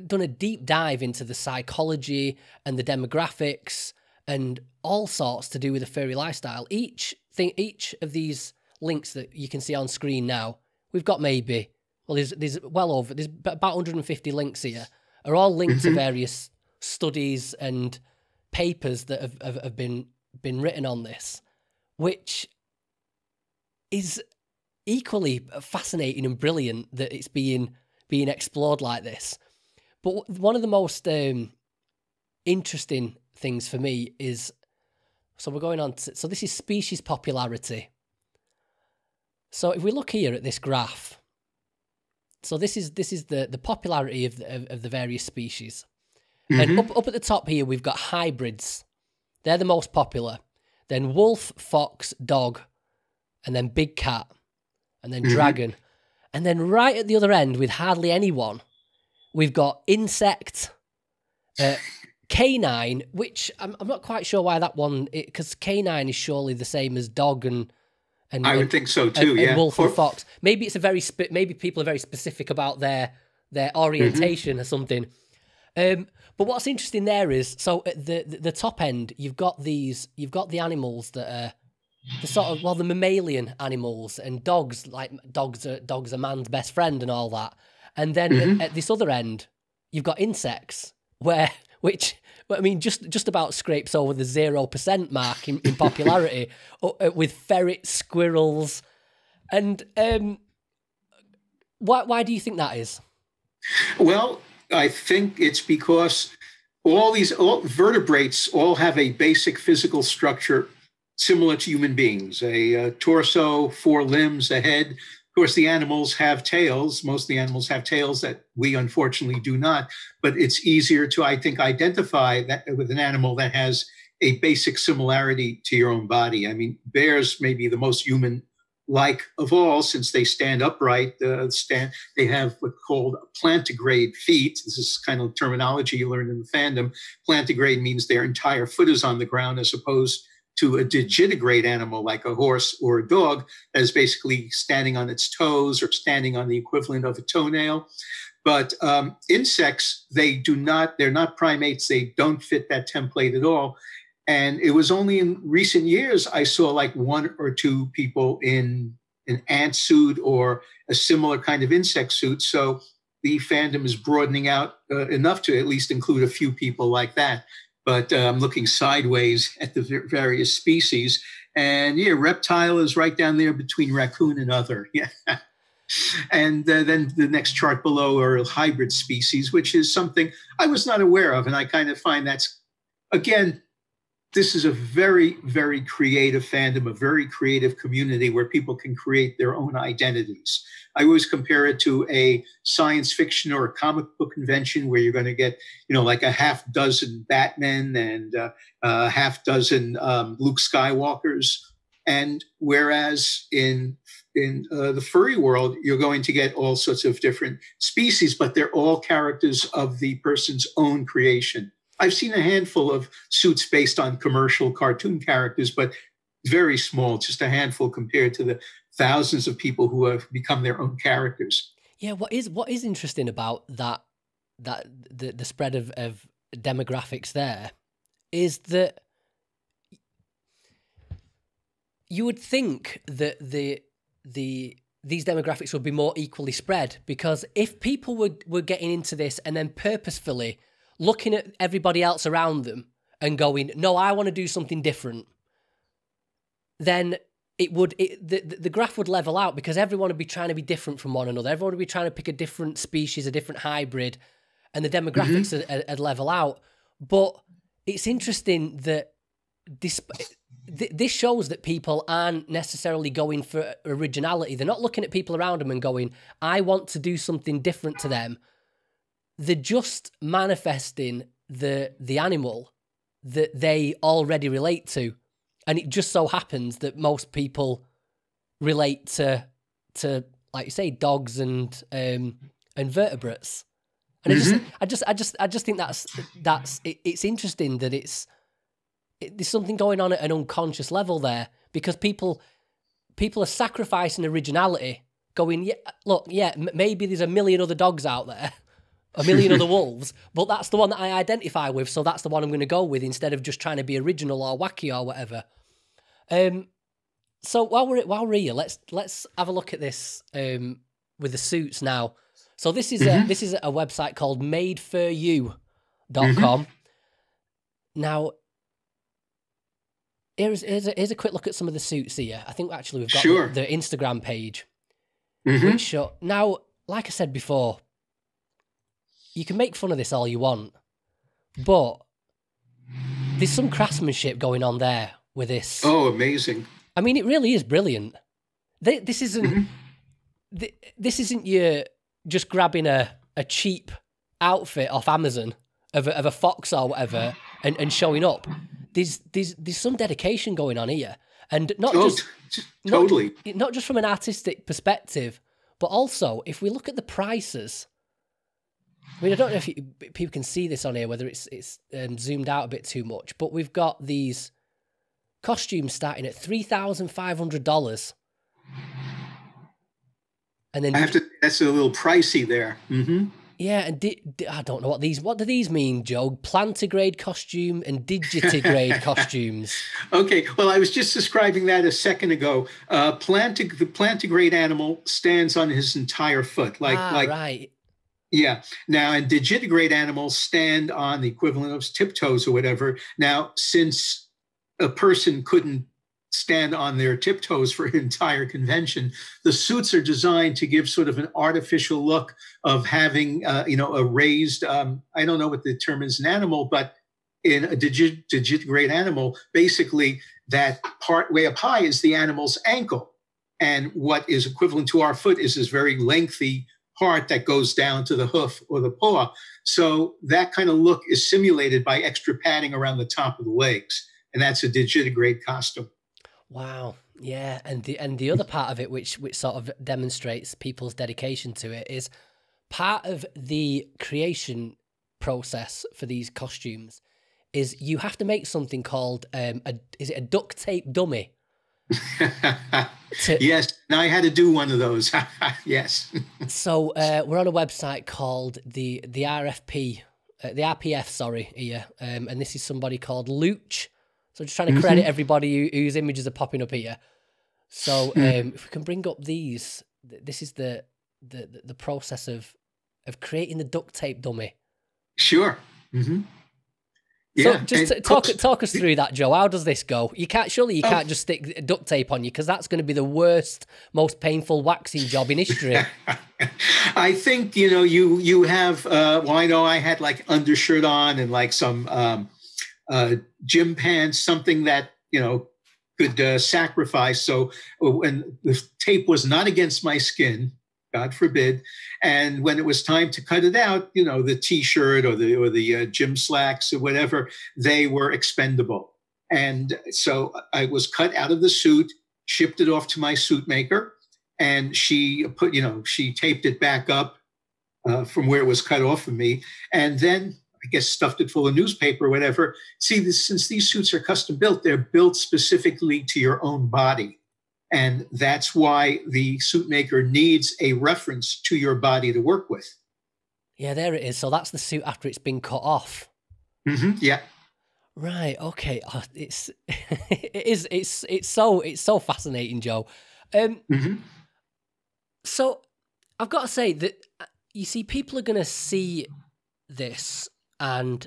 done a deep dive into the psychology and the demographics and all sorts to do with the furry lifestyle. Each of these links that you can see on screen now, we've got there's about 150 links here, are all linked to various studies and papers that have been written on this, which is equally fascinating and brilliant that it's being explored like this. But one of the most interesting things for me is, so we're going on to, so this is species popularity. So if we look here at this graph, so this is the popularity of the various species. And up at the top here, we've got hybrids. They're the most popular. Then wolf, fox, dog, and then big cat, and then dragon. And then right at the other end, with hardly anyone, we've got insect, canine, which I'm not quite sure why that one, because canine is surely the same as dog and I would think so too. And yeah, wolf and fox. Maybe it's maybe people are very specific about their orientation or something. But what's interesting there is, so at the top end, you've got the animals that are the sort of, the mammalian animals, and dogs are man's best friend and all that. And then at this other end, you've got insects, which just about scrapes over the 0% mark in popularity, with ferrets, squirrels, and why do you think that is? Well, I think it's because all vertebrates all have a basic physical structure similar to human beings, a torso, 4 limbs, a head. Of course, the animals have tails. Most of the animals have tails that we unfortunately do not, but it's easier to, I think, identify that with an animal that has a basic similarity to your own body. I mean, bears may be the most human-like of all, since they stand upright. They have what's called plantigrade feet. This is kind of terminology you learn in the fandom. Plantigrade means their entire foot is on the ground, as opposed to a digitigrade animal like a horse or a dog that is basically standing on its toes or standing on the equivalent of a toenail. But insects, they're not primates. They don't fit that template at all. And it was only in recent years I saw like 1 or 2 people in an ant suit or a similar kind of insect suit. So the fandom is broadening out enough to at least include a few people like that. But I'm looking sideways at the various species. And yeah, reptile is right down there between raccoon and other. Yeah. And then the next chart below are hybrid species, which is something I was not aware of. And I kind of find that's, again, this is a very, very creative fandom, a very creative community where people can create their own identities. I always compare it to a science fiction or a comic book convention where you're going to get, like a half dozen Batmen and a half dozen Luke Skywalkers. And whereas in the furry world, you're going to get all sorts of different species, but they're all characters of the person's own creation. I've seen a handful of suits based on commercial cartoon characters, but very small, just a handful compared to the thousands of people who have become their own characters. Yeah, what is interesting about that the spread of demographics there is that you would think that these demographics would be more equally spread, because if people were getting into this and then purposefully looking at everybody else around them and going, no, I want to do something different, then the graph would level out, because everyone would be trying to be different from one another. Everyone would be trying to pick a different species, a different hybrid, and the demographics would level out. But it's interesting that this shows that people aren't necessarily going for originality. They're not looking at people around them and going, I want to do something different to them. They're just manifesting the animal that they already relate to. And it just so happens that most people relate to like you say, dogs and vertebrates. And I just think it's interesting that there's something going on at an unconscious level there, because people are sacrificing originality, going, maybe there's a million other dogs out there, a million other wolves, but that's the one that I identify with, so that's the one I'm going to go with, instead of just trying to be original or wacky or whatever. So while we're here, let's have a look at this with the suits now. So this is a website called madefuru.com. Now, here's a quick look at some of the suits here. I think actually we've got the Instagram page. Which show, now, like I said before, you can make fun of this all you want, but there's some craftsmanship going on there with this. Oh, amazing. I mean, it really is brilliant. This isn't you just grabbing a cheap outfit off Amazon of a fox or whatever and showing up. There's some dedication going on here, and not just totally not just from an artistic perspective, but also if we look at the prices. I mean, I don't know if people can see this on here, whether it's zoomed out a bit too much, but we've got these costumes starting at $3,500. And then that's a little pricey there. Mm-hmm. Yeah, and I don't know what do these mean, Joe? Plantigrade costume and digitigrade costumes. Okay, well, I was just describing that a second ago. The plantigrade animal stands on his entire foot, right. Yeah. Now, and digitigrade animals stand on the equivalent of tiptoes or whatever. Now, since a person couldn't stand on their tiptoes for an entire convention, the suits are designed to give sort of an artificial look of having, a raised, I don't know what the term is in animal, but in a digitigrade animal, basically that part way up high is the animal's ankle. And what is equivalent to our foot is this very lengthy part that goes down to the hoof or the paw. So that kind of look is simulated by extra padding around the top of the legs. And that's a digitigrade costume. Wow. Yeah. And the other part of it, which sort of demonstrates people's dedication to it, is part of the creation process for these costumes is you have to make something called, is it a duct tape dummy? Yes. And I had to do one of those. Yes. So we're on a website called the RFP, the RPF, sorry, here. And this is somebody called Looch. So just trying to credit everybody whose images are popping up here. So if we can bring up these, this is the process of creating the duct tape dummy. Sure. Mm-hmm. Yeah. So just talk us through that, Joe. How does this go? You can't just stick duct tape on you, because that's going to be the worst, most painful waxing job in history. I think you have. Well, I know I had like undershirt on and like some gym pants, something that could sacrifice. So when the tape was not against my skin, God forbid, and when it was time to cut it out, the T-shirt or the gym slacks or whatever, they were expendable. And so I was cut out of the suit, shipped it off to my suit maker, and she taped it back up from where it was cut off of me, and then I guess stuffed it full of newspaper or whatever. See, since these suits are custom built, they're built specifically to your own body. And that's why the suit maker needs a reference to your body to work with. Yeah, there it is. So that's the suit after it's been cut off. Mm-hmm, yeah. Right. Okay. Oh, it's so fascinating, Joe. So I've got to say that, you see, people are going to see this, and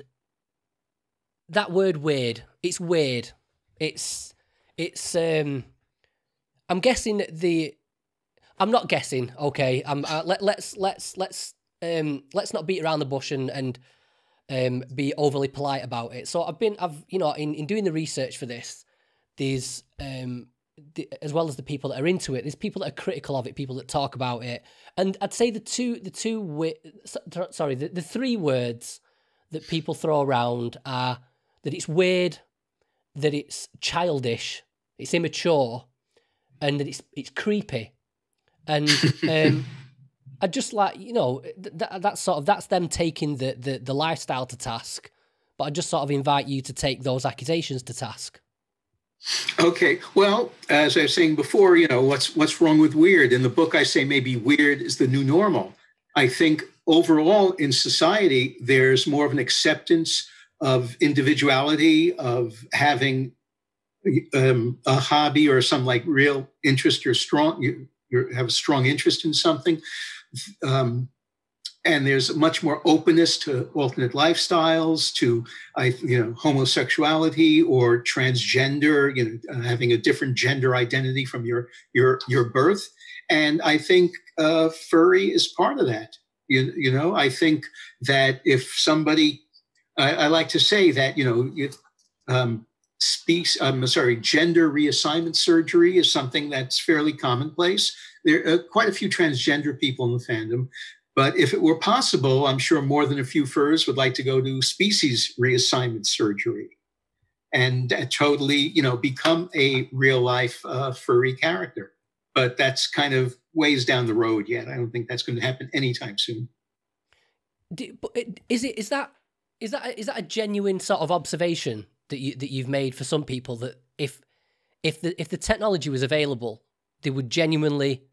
that word weird, it's weird. I'm guessing I'm not guessing. Okay. Let's not beat around the bush and be overly polite about it. So I've in doing the research for this, there's as well as the people that are into it, there's people that are critical of it, people that talk about it, and I'd say the three words that people throw around are that it's weird, that it's childish, it's immature, and that it's creepy. And I just like, that's them taking the lifestyle to task. But I just sort of invite you to take those accusations to task. Okay. Well, as I was saying before, what's wrong with weird? In the book, I say maybe weird is the new normal. I think overall in society, there's more of an acceptance of individuality, of having a hobby or some like real interest. You have a strong interest in something. And there's much more openness to alternate lifestyles, to homosexuality or transgender, having a different gender identity from your birth. And I think furry is part of that. I think that if somebody, I like to say that gender reassignment surgery is something that's fairly commonplace. There are quite a few transgender people in the fandom. But if it were possible, I'm sure more than a few furs would like to go to species reassignment surgery and totally, become a real life furry character. But that's kind of ways down the road yet. I don't think that's going to happen anytime soon. Is that a genuine sort of observation that you've made for some people, that if the technology was available, they would genuinely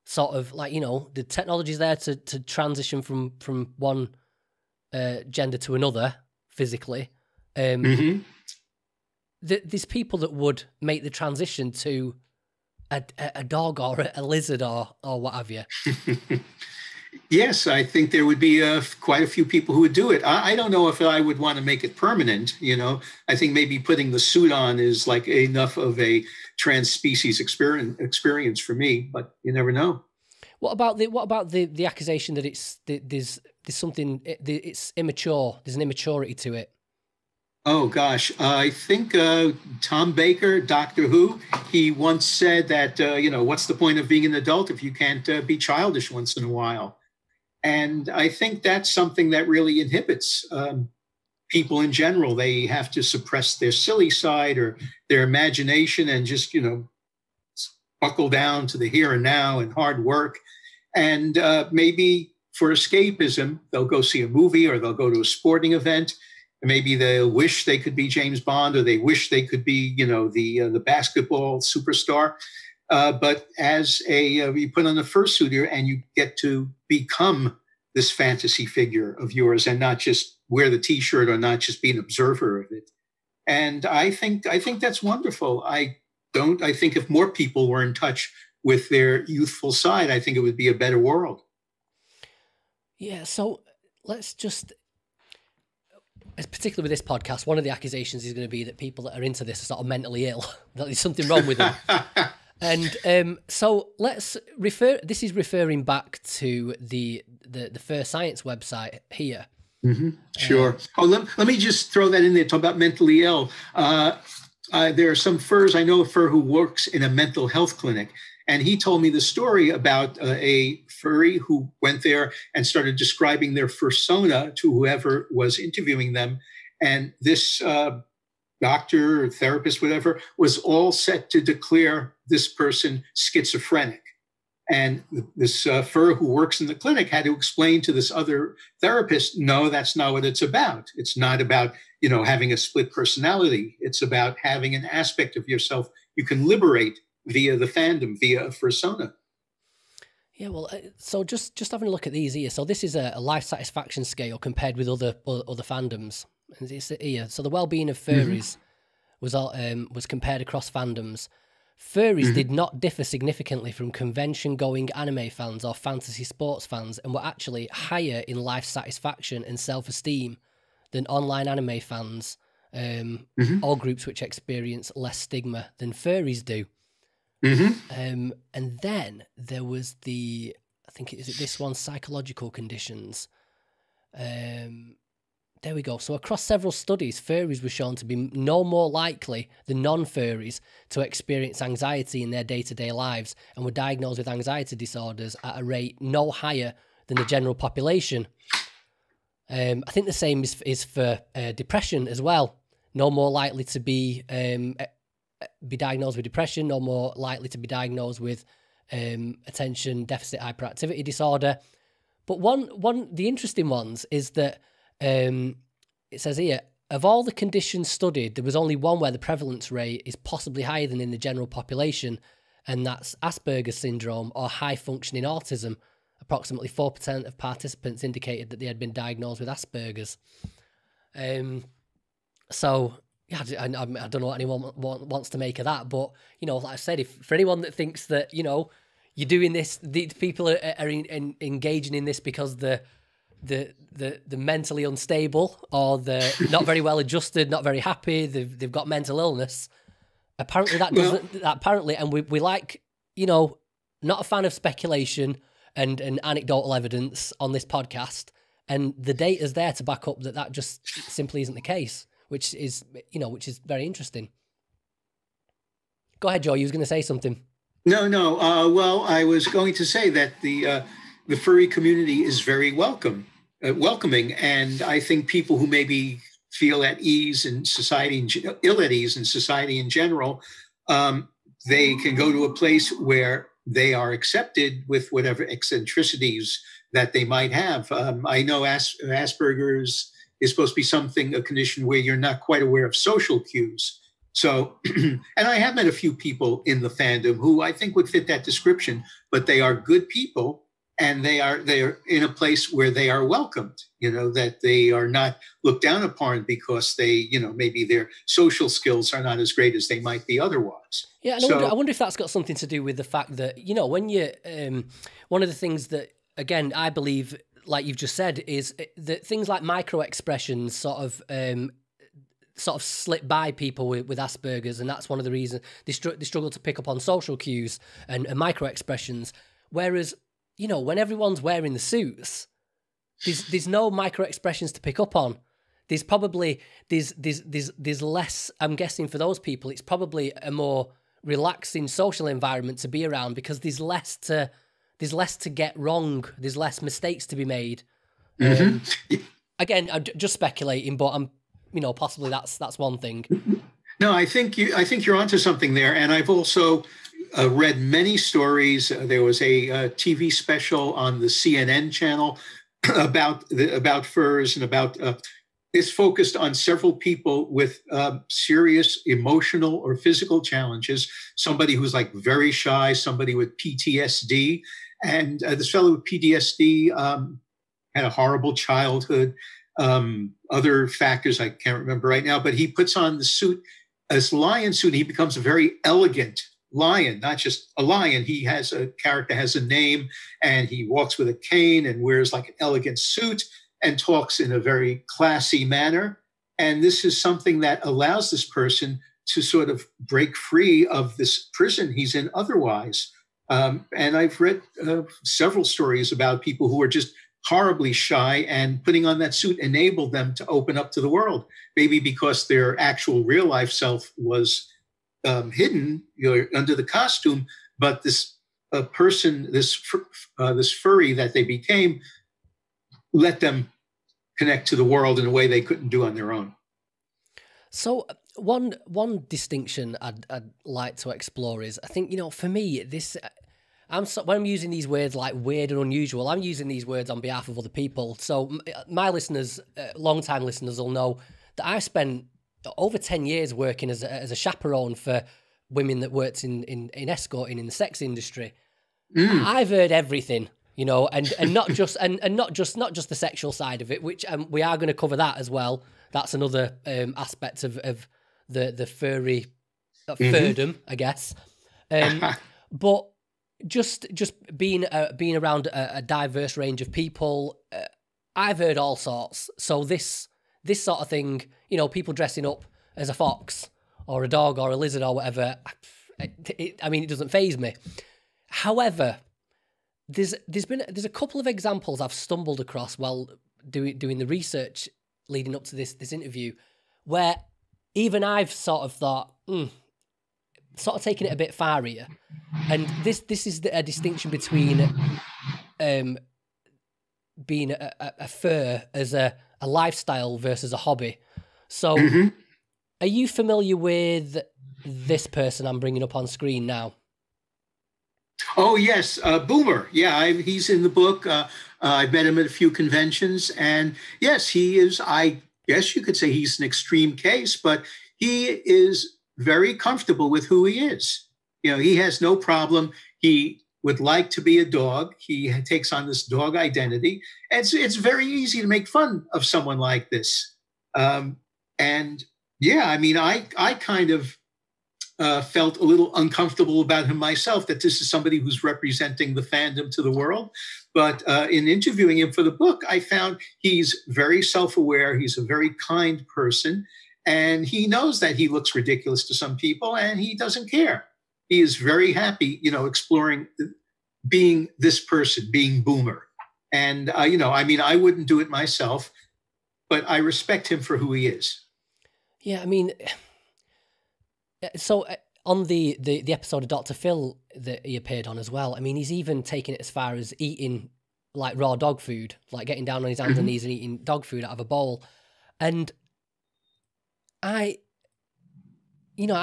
sort of like, the technology's there to transition from one gender to another physically. There's people that would make the transition to a dog or a lizard or what have you. Yes, I think there would be quite a few people who would do it. I don't know if I would want to make it permanent. I think maybe putting the suit on is like enough of a trans-species experience for me, but you never know. What about the accusation that there's something, it's immature? There's an immaturity to it. Oh gosh, I think Tom Baker, Doctor Who, he once said that what's the point of being an adult if you can't be childish once in a while? And I think that's something that really inhibits people in general. They have to suppress their silly side or their imagination and just, buckle down to the here and now and hard work. And maybe for escapism, they'll go see a movie or they'll go to a sporting event. And maybe they'll wish they could be James Bond, or they wish they could be, the basketball superstar. But as you put on a fursuit and you get to become this fantasy figure of yours and not just wear the T-shirt or not just be an observer of it. And I think that's wonderful. I think if more people were in touch with their youthful side, I think it would be a better world. Yeah. So let's just, particularly with this podcast, one of the accusations is going to be that people that are into this are sort of mentally ill, that there's something wrong with them. And so let's this is referring back to the Fur Science website here. Mm-hmm. Sure. Let me just throw that in there, talk about mentally ill. There are some furs, I know a fur who works in a mental health clinic, and he told me the story about a furry who went there and started describing their fursona to whoever was interviewing them. And this doctor or therapist, whatever, was all set to declare this person schizophrenic. And this fur who works in the clinic had to explain to this other therapist, no, that's not what it's about. It's not about, having a split personality. It's about having an aspect of yourself you can liberate via the fandom, via a fursona. Yeah, well, so just having a look at these here. So this is a life satisfaction scale compared with other fandoms. And it's here. So the well-being of furries was compared across fandoms. Furries did not differ significantly from convention-going anime fans or fantasy sports fans, and were actually higher in life satisfaction and self-esteem than online anime fans, all groups which experience less stigma than furries do. And then there was I think is it this one, psychological conditions. there we go. So across several studies, furries were shown to be no more likely than non-furries to experience anxiety in their day-to-day lives, and were diagnosed with anxiety disorders at a rate no higher than the general population. I think the same is for depression as well. No more likely to be diagnosed with depression, no more likely to be diagnosed with attention deficit hyperactivity disorder. But the interesting ones is that it says here, of all the conditions studied, there was only one where the prevalence rate is possibly higher than in the general population, and that's Asperger's syndrome or high-functioning autism. Approximately 4% of participants indicated that they had been diagnosed with Asperger's. So, yeah, I don't know what anyone wants to make of that, but, you know, like I said, for anyone that thinks that, you know, you're doing this, the people are engaging in this because the mentally unstable, or the not very well adjusted, not very happy, they've got mental illness. Apparently that doesn't. Apparently, and we like, you know, not a fan of speculation and anecdotal evidence on this podcast, and the data's there to back up that just simply isn't the case, which is very interesting. Go ahead, Joe. You was going to say something. No. Well, I was going to say that the furry community is very welcoming, and I think people who maybe feel at ease in society, ill at ease in society in general, they can go to a place where they are accepted with whatever eccentricities that they might have. I know Asperger's is supposed to be a condition where you're not quite aware of social cues. So, and I have met a few people in the fandom who I think would fit that description, but they are good people, and they are in a place where they are welcomed, you know, that they are not looked down upon because they, you know, maybe their social skills are not as great as they might be otherwise. Yeah, and I wonder if that's got something to do with the fact that, you know, when you, one of the things that, again, I believe, like you've just said, is that things like microexpressions sort of slip by people with Asperger's, and that's one of the reasons they struggle to pick up on social cues and microexpressions. Whereas, you know, when everyone's wearing the suits, there's no microexpressions to pick up on. There's probably there's less. I'm guessing for those people, it's probably a more relaxing social environment to be around, because there's less to get wrong. There's less mistakes to be made. Again, I'm just speculating, but I'm, you know, possibly that's one thing. No, I think you're onto something there, and I've also read many stories. There was a TV special on the CNN channel about furs, and about it's focused on several people with serious emotional or physical challenges. Somebody who's like very shy, somebody with PTSD, and this fellow with PTSD had a horrible childhood. Other factors I can't remember right now, but he puts on the suit, this lion suit. He becomes a very elegant lion, not just a lion. He has a character, has a name, and he walks with a cane and wears like an elegant suit and talks in a very classy manner. And this is something that allows this person to sort of break free of this prison he's in otherwise. And I've read several stories about people who are just horribly shy, and putting on that suit enabled them to open up to the world, maybe because their actual real life self was hidden, you know, under the costume. But this person, this furry that they became, let them connect to the world in a way they couldn't do on their own. So one distinction I'd like to explore is, I think, you know, for me, this, when I'm using these words like weird and unusual, I'm using these words on behalf of other people. So my listeners, long-time listeners, will know that I spent over 10 years working as a chaperone for women that worked in escorting in the sex industry. I've heard everything, you know, and not just not just the sexual side of it, which we are going to cover that as well. That's another aspect of the furry fandom, I guess. But just being around a diverse range of people, I've heard all sorts. So this sort of thing, you know, people dressing up as a fox or a dog or a lizard or whatever, I mean, it doesn't faze me. However, there's a couple of examples I've stumbled across while doing the research leading up to this interview, where even I've sort of thought, sort of taking it a bit far here. And this is a distinction between being a fur as a lifestyle versus a hobby. So are you familiar with this person I'm bringing up on screen now? Oh, yes. Boomer. Yeah, he's in the book. I've met him at a few conventions. And yes, he is, I guess you could say he's an extreme case, but he is very comfortable with who he is. You know, he has no problem. He would like to be a dog. He takes on this dog identity. And it's very easy to make fun of someone like this. And yeah, I mean, I kind of felt a little uncomfortable about him myself, that this is somebody who's representing the fandom to the world. But in interviewing him for the book, I found he's very self-aware. He's a very kind person. And he knows that he looks ridiculous to some people, and he doesn't care. He is very happy, you know, exploring being this person, being Boomer. And, you know, I mean, I wouldn't do it myself, but I respect him for who he is. Yeah, I mean, so on the episode of Dr. Phil that he appeared on as well, I mean, he's even taken it as far as eating like raw dog food, like getting down on his hands and knees and eating dog food out of a bowl. And you know,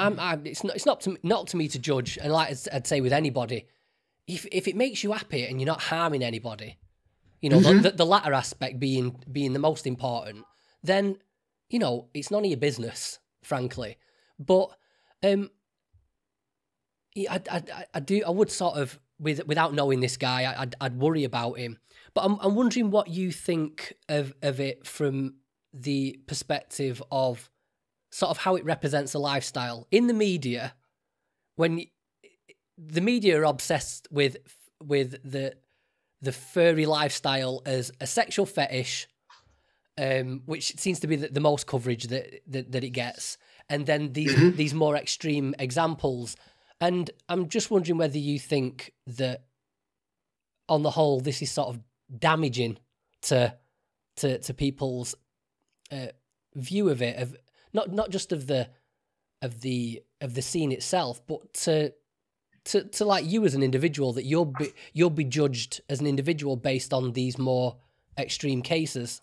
it's not to me to judge. And like I'd say with anybody, if it makes you happy and you're not harming anybody, you know, the latter aspect being the most important, then, you know, it's none of your business, frankly. But I would sort of, without knowing this guy, I'd worry about him. But I'm wondering what you think of it from the perspective of sort of how it represents a lifestyle in the media. When the media are obsessed with the furry lifestyle as a sexual fetish, which seems to be the most coverage that it gets, and then these more extreme examples. And I'm just wondering whether you think that, on the whole, this is sort of damaging to people's view of it, of not just of the scene itself, but to like you as an individual, that you'll be judged as an individual based on these more extreme cases.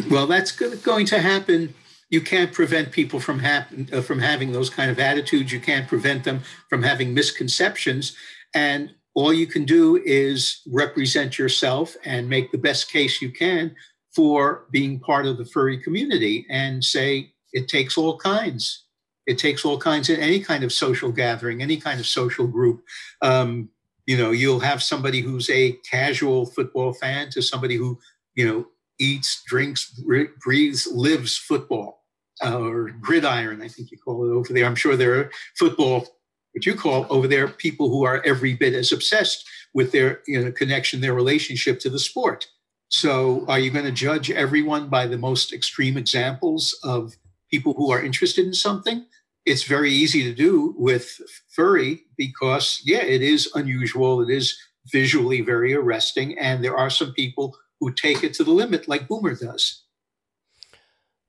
Well, that's going to happen. You can't prevent people from having those kind of attitudes. You can't prevent them from having misconceptions. And all you can do is represent yourself and make the best case you can for being part of the furry community, and say it takes all kinds. It takes all kinds in any kind of social gathering, any kind of social group. You know, you'll have somebody who's a casual football fan to somebody who, you know, eats, drinks, breathes, lives football, or gridiron, I think you call it over there. I'm sure there are football, what you call over there, people who are every bit as obsessed with their, you know, connection, their relationship to the sport. So are you going to judge everyone by the most extreme examples of people who are interested in something? It's very easy to do with furry because, yeah, it is unusual. It is visually very arresting. And there are some people who take it to the limit, like Boomer does.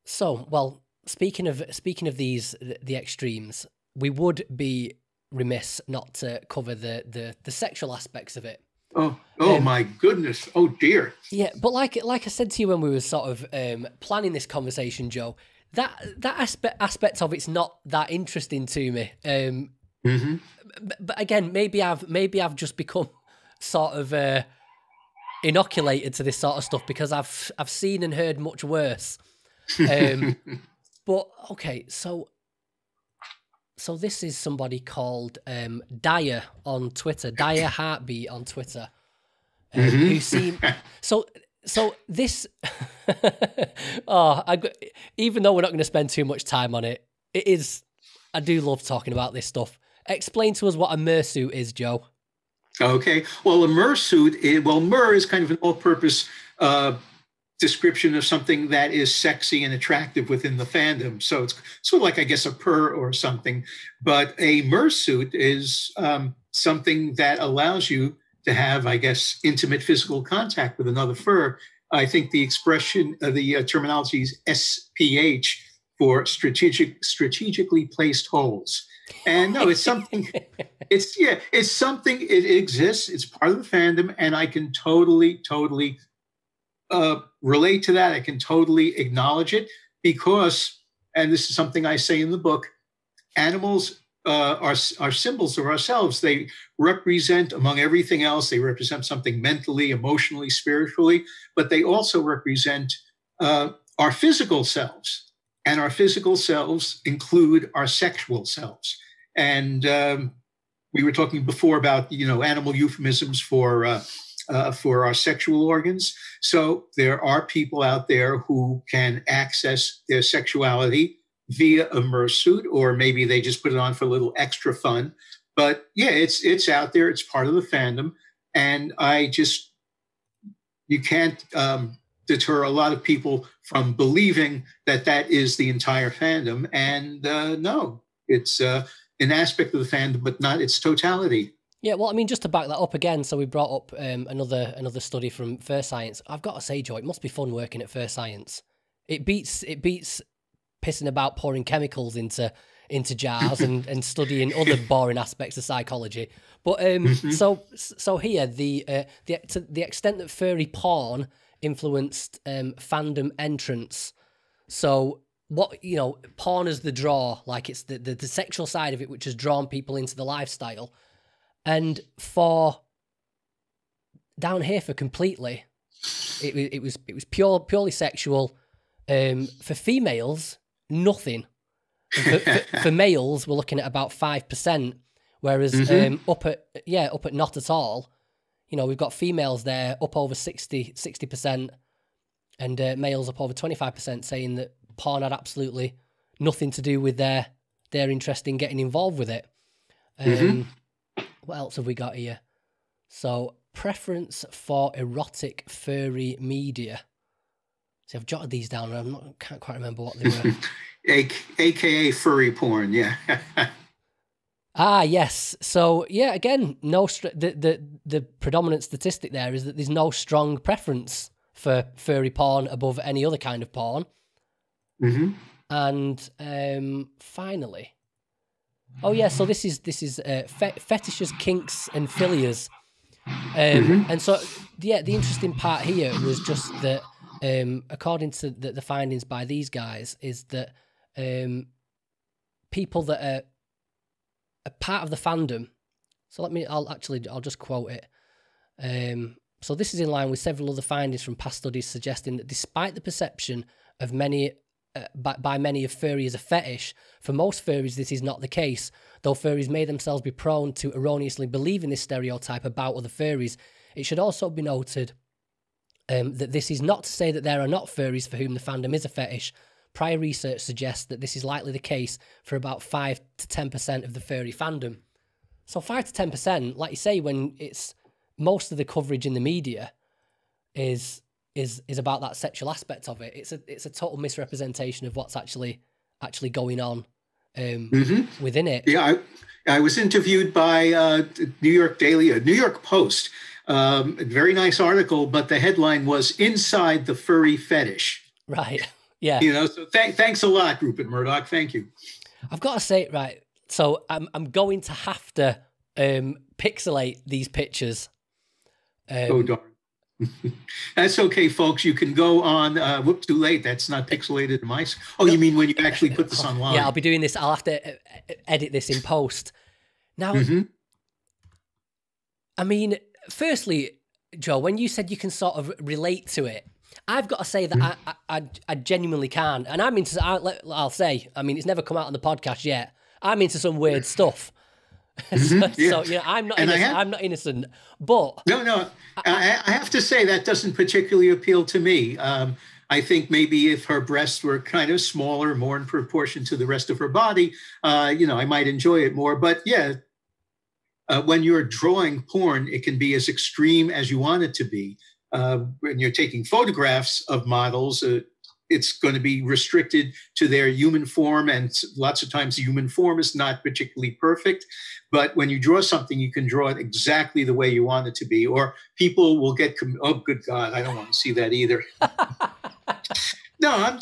So, well, speaking of the extremes, we would be remiss not to cover the sexual aspects of it. Oh my goodness. Oh dear. Yeah, but like I said to you when we were sort of planning this conversation, Joe, that aspect of it's not that interesting to me. But again, maybe I've just become sort of inoculated to this sort of stuff because I've seen and heard much worse. But okay, so this is somebody called Dyer on Twitter, Dyer Heartbeat on Twitter, who seem so this. Even though we're not going to spend too much time on it, I do love talking about this stuff. Explain to us what a mersuit is, Joe. Okay, well, a mersuit, mer is kind of an all-purpose description of something that is sexy and attractive within the fandom. So it's sort of like, I guess, a purr or something. But a mersuit is something that allows you to have, I guess, intimate physical contact with another fur I think the expression, the terminology is SPH for strategically placed holes. And no, it's something, it's something, it exists. It's part of the fandom. And I can totally relate to that. I can totally acknowledge it because, and this is something I say in the book, animals are symbols of ourselves. They represent, among everything else, they represent something mentally, emotionally, spiritually, but they also represent our physical selves. And our physical selves include our sexual selves. And we were talking before about, animal euphemisms for our sexual organs. So there are people out there who can access their sexuality via a fursuit, or maybe they just put it on for a little extra fun. But yeah, it's out there. It's part of the fandom. And you can't deter a lot of people from believing that is the entire fandom. And no, it's an aspect of the fandom, but not its totality. Yeah, well, I mean, just to back that up again, so we brought up another study from Fur Science. I've got to say, Joe, it must be fun working at Fur Science. It beats pissing about pouring chemicals into jars and studying other boring aspects of psychology. But so here to the extent that furry porn influenced fandom entrance. So what porn is the draw, like it's the sexual side of it which has drawn people into the lifestyle. And for down here for completely, it was purely sexual. For females, nothing. For males, we're looking at about 5%, whereas up at not at all. We've got females there up over 60%, and males up over 25%, saying that porn had absolutely nothing to do with their interest in getting involved with it. What else have we got here? So, preference for erotic furry media. See, I've jotted these down, and can't quite remember what they were. AKA furry porn, yeah. Yes. So, yeah, again, the predominant statistic there is that there's no strong preference for furry porn above any other kind of porn. And finally, oh yeah, so this is fetishes, kinks, and philias. And so, yeah, the interesting part here was just that, according to the findings by these guys, is that people that are a part of the fandom. So I'll just quote it. So this is in line with several other findings from past studies suggesting that despite the perception of many by many of furry as a fetish, for most furries this is not the case. Though furries may themselves be prone to erroneously believing this stereotype about other furries, it should also be noted that this is not to say that there are not furries for whom the fandom is a fetish. Prior research suggests that this is likely the case for about 5 to 10% of the furry fandom. So 5 to 10%, like you say, when it's most of the coverage in the media is about that sexual aspect of it. It's a total misrepresentation of what's actually going on within it. Yeah, I was interviewed by New York Post. A very nice article, but the headline was "Inside the Furry Fetish." Right. Yeah. So thanks a lot, Rupert Murdoch. Thank you. I've got to say, right. So I'm going to have to pixelate these pictures. Oh darn. That's okay, folks. You can go on. Whoop, too late. That's not pixelated in my. Oh, you mean when you actually put this online? Yeah, I'll be doing this. I'll have to edit this in post. Now, I mean, firstly, Joe, when you said you can sort of relate to it, I've got to say that I genuinely can. And I'm into. I'll say. I mean, it's never come out on the podcast yet. I'm into some weird stuff. So I'm not innocent. I'm not innocent, but no. I have to say that doesn't particularly appeal to me. I think maybe if her breasts were kind of smaller, more in proportion to the rest of her body, I might enjoy it more. But yeah, when you're drawing porn, it can be as extreme as you want it to be. When you're taking photographs of models, it's going to be restricted to their human form. And lots of times the human form is not particularly perfect. But when you draw something, you can draw it exactly the way you want it to be. Or people will get, oh, good God, I don't want to see that either. No,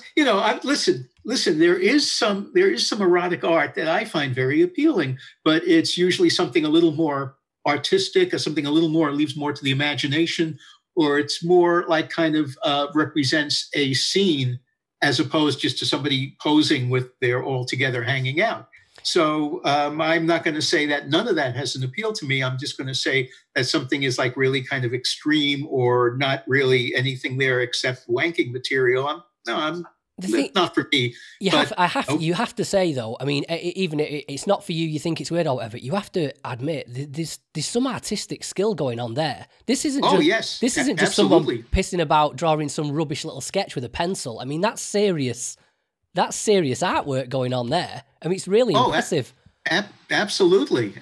listen, there is some erotic art that I find very appealing, but it's usually something a little more artistic, or something a little more, leaves more to the imagination, or it's more like kind of represents a scene as opposed just to somebody posing with their all together hanging out. So I'm not going to say that none of that has an appeal to me. I'm just going to say that something is like really kind of extreme or not really anything there except wanking material. Not for me. You have to say though. I mean, even it's not for you. You think it's weird or whatever. You have to admit there's some artistic skill going on there. This isn't. This isn't just someone pissing about drawing some rubbish little sketch with a pencil. I mean, that's serious. That's serious artwork going on there. I mean, it's really impressive. Absolutely.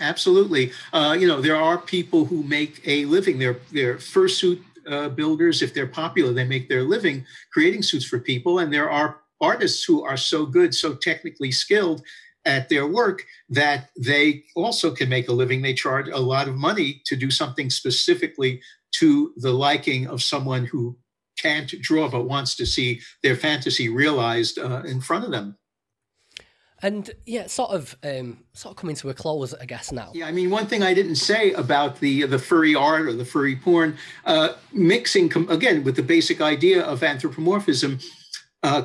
There are people who make a living. They're fursuit builders. If they're popular, they make their living creating suits for people. And there are artists who are so good, so technically skilled at their work that they also can make a living. They charge a lot of money to do something specifically to the liking of someone who can't draw but wants to see their fantasy realized in front of them. And yeah, sort of coming to a close, I guess, now. Yeah, I mean, one thing I didn't say about the furry art or the furry porn, mixing, again, with the basic idea of anthropomorphism,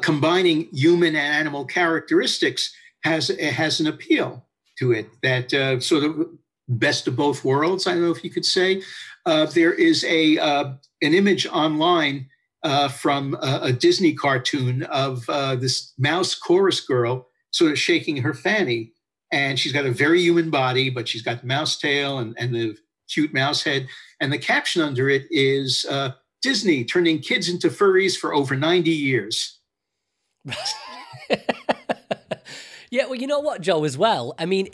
combining human and animal characteristics has an appeal to it, that sort of best of both worlds, I don't know if you could say. There is an image online from a Disney cartoon of this mouse chorus girl sort of shaking her fanny. And she's got a very human body, but she's got the mouse tail and the cute mouse head. And the caption under it is Disney turning kids into furries for over 90 years. Yeah, well, you know what, Joe, as well? I mean,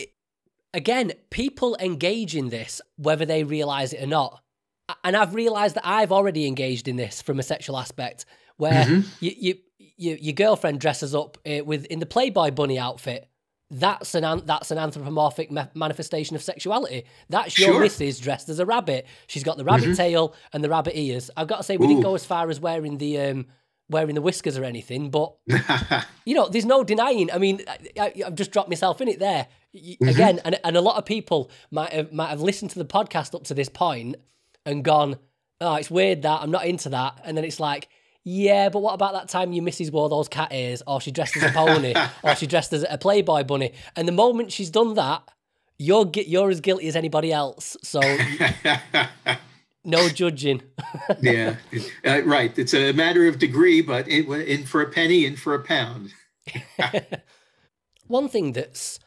again, people engage in this, whether they realize it or not. And I've realized that I've already engaged in this from a sexual aspect, where your girlfriend dresses up in the Playboy bunny outfit. That's an anthropomorphic manifestation of sexuality. That's your missus dressed as a rabbit. She's got the rabbit tail and the rabbit ears. I've got to say, we didn't go as far as wearing the whiskers or anything, but there's no denying. I mean, I've just dropped myself in it there again, and a lot of people might have listened to the podcast up to this point and gone, "Oh, it's weird that I'm not into that," and then it's like, yeah, but what about that time your missus wore those cat ears, or she dressed as a pony, or she dressed as a Playboy bunny? And the moment she's done that, you're as guilty as anybody else. So no judging. Yeah, right. It's a matter of degree, but in for a penny, in for a pound. One thing that's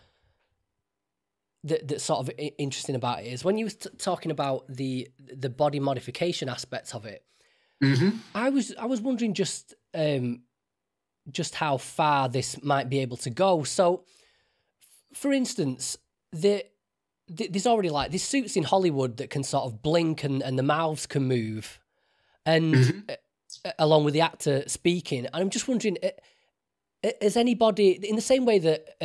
sort of interesting about it is when you were talking about the body modification aspects of it. I was wondering just how far this might be able to go. So, for instance, there's already like these suits in Hollywood that can sort of blink and the mouths can move, and along with the actor speaking. And I'm just wondering, is anybody in the same way that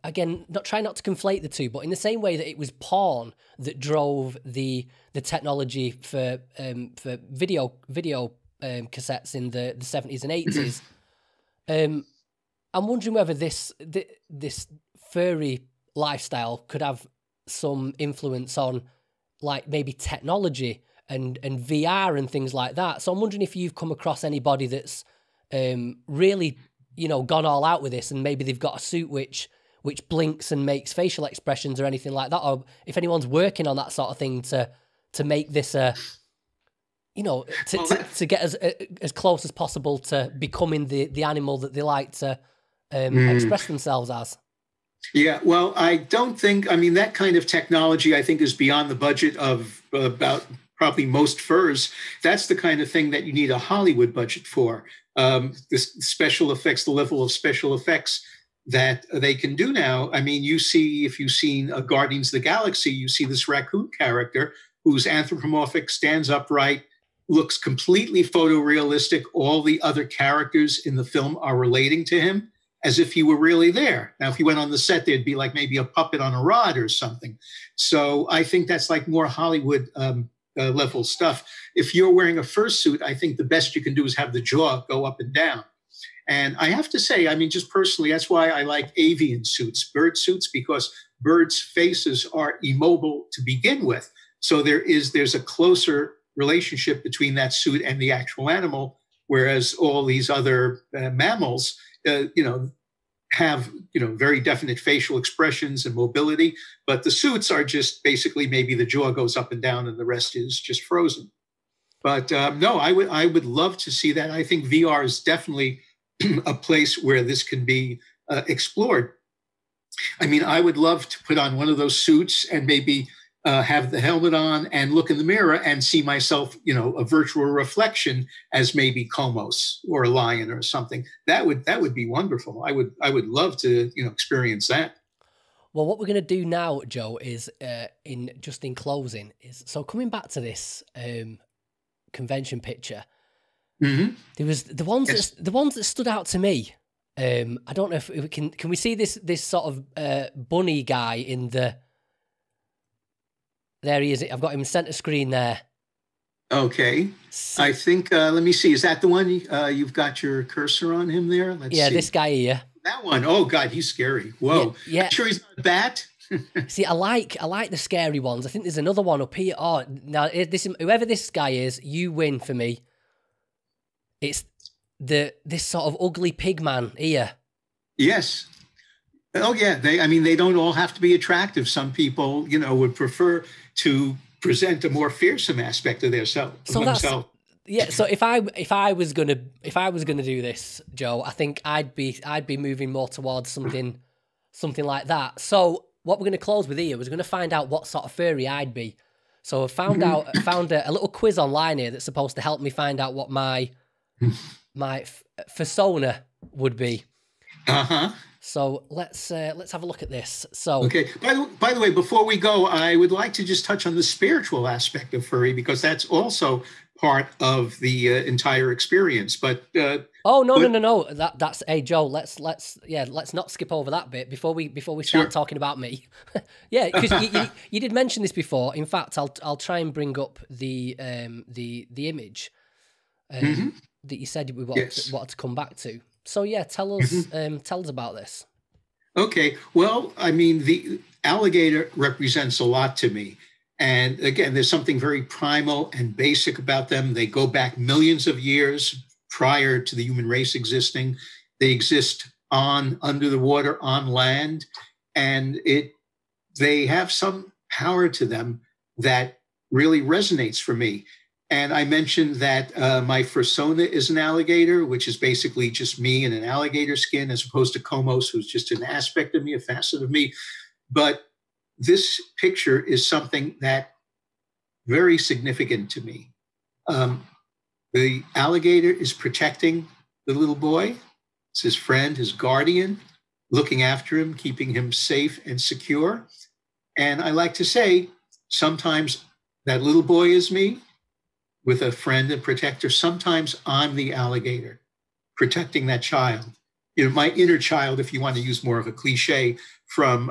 again, not to conflate the two, but in the same way that it was porn that drove the technology for video cassettes in the 70s and 80s. I'm wondering whether this furry lifestyle could have some influence on like maybe technology and VR and things like that. So I'm wondering if you've come across anybody that's really gone all out with this, and maybe they've got a suit which blinks and makes facial expressions or anything like that, or if anyone's working on that sort of thing to make this to get as close as possible to becoming the animal that they like to express themselves as. Yeah, well, I don't think, that kind of technology, I think, is beyond the budget of about probably most furs. That's the kind of thing that you need a Hollywood budget for. The special effects, the level of special effects that they can do now. I mean, if you've seen Guardians of the Galaxy, you see this raccoon character who's anthropomorphic, stands upright, looks completely photorealistic. All the other characters in the film are relating to him as if he were really there. Now, if he went on the set, there'd be like maybe a puppet on a rod or something. So I think that's like more Hollywood level stuff. If you're wearing a fursuit, I think the best you can do is have the jaw go up and down. And I have to say, I mean, just personally, that's why I like avian suits, bird suits, because birds' faces are immobile to begin with. So there's a closer relationship between that suit and the actual animal, whereas all these other mammals, have, very definite facial expressions and mobility, but the suits are just basically maybe the jaw goes up and down and the rest is just frozen. But no, I would love to see that. I think VR is definitely a place where this can be explored. I mean, I would love to put on one of those suits and maybe have the helmet on and look in the mirror and see myself, a virtual reflection as maybe Komos or a lion or something. That would be wonderful. I would love to, experience that. Well, what we're going to do now, Joe, is in closing, is so coming back to this convention picture. Mm-hmm. There was the ones that stood out to me. I don't know if we can we see this sort of bunny guy in the. There he is. I've got him center screen there. Okay. I think, let me see. Is that the one you've got your cursor on him there? Let's see. This guy here. That one. Oh, God, he's scary. Whoa. Yeah. Sure he's not a bat? See, I like the scary ones. I think there's another one up here. Oh, now, whoever this guy is, you win for me. It's this sort of ugly pig man here. Yes. Oh, yeah. They don't all have to be attractive. Some people, would prefer to present a more fearsome aspect of themselves. Yeah. So if I was gonna do this, Joe, I think I'd be moving more towards something like that. So what we're going to close with here was going to find out what sort of furry I'd be. So I found a little quiz online here that's supposed to help me find out what my fursona would be. Uh-huh. So let's have a look at this. So okay. By the way, before we go, I would like to just touch on the spiritual aspect of furry because that's also part of the entire experience. But no. That's hey Joe. Let's not skip over that bit before we start talking about me. Yeah, because you did mention this before. In fact, I'll try and bring up the image that you said we wanted to come back to. So yeah, tell us about this. Okay, well, I mean, the alligator represents a lot to me. And again, there's something very primal and basic about them. They go back millions of years prior to the human race existing. They exist under the water, on land, and they have some power to them that really resonates for me. And I mentioned that my fursona is an alligator, which is basically just me in an alligator skin, as opposed to Komos, who's just an aspect of me, a facet of me. But this picture is something that very significant to me. The alligator is protecting the little boy. It's his friend, his guardian, looking after him, keeping him safe and secure. And I like to say, sometimes that little boy is me, with a friend and protector. Sometimes I'm the alligator protecting that child, my inner child, if you want to use more of a cliche from,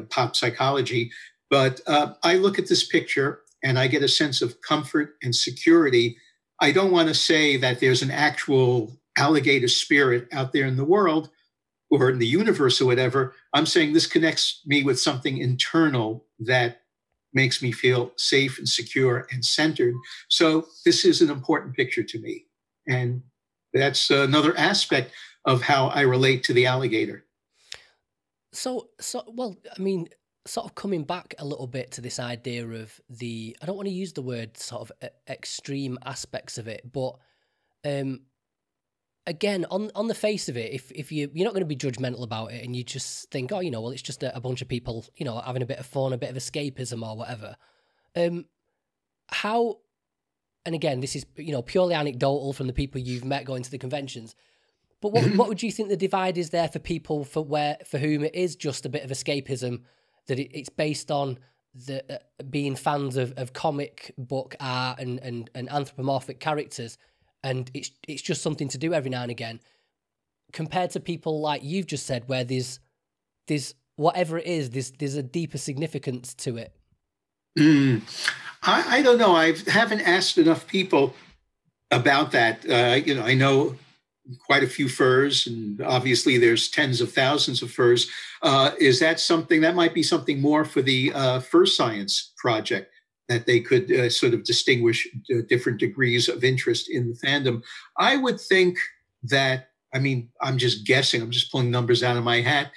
pop psychology. But I look at this picture and I get a sense of comfort and security. I don't want to say that there's an actual alligator spirit out there in the world or in the universe or whatever. I'm saying this connects me with something internal that makes me feel safe and secure and centered. So this is an important picture to me. And that's another aspect of how I relate to the alligator. So, well, I mean, sort of coming back a little bit to this idea of I don't want to use the word sort of extreme aspects of it, but again, on the face of it, if you're not going to be judgmental about it and you just think, well, it's just a bunch of people, having a bit of fun, a bit of escapism or whatever. How, and again, this is, purely anecdotal from the people you've met going to the conventions, but what would you think the divide is there for people for whom it is just a bit of escapism, that it's based on being fans of comic book art and anthropomorphic characters, and it's just something to do every now and again, compared to people like you've just said, where there's whatever it is, there's a deeper significance to it. I don't know. I haven't asked enough people about that. I know quite a few furs, and obviously there's tens of thousands of furs. Is that something that might be something more for the Fur Science Project, that they could sort of distinguish different degrees of interest in the fandom? I would think that, I mean, I'm just guessing, I'm just pulling numbers out of my hat.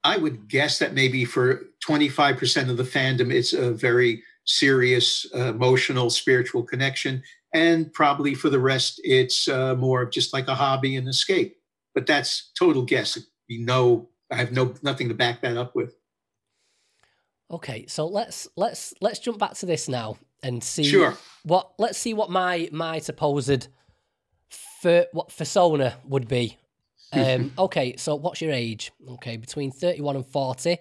I would guess that maybe for 25% of the fandom, it's a very serious, emotional, spiritual connection. And probably for the rest, it's more of just like a hobby and escape. But that's total guess. I have nothing to back that up with. Okay, so let's jump back to this now and see. Sure. Let's see what my supposed fursona would be. Okay, so what's your age? Okay, between 31 and 40.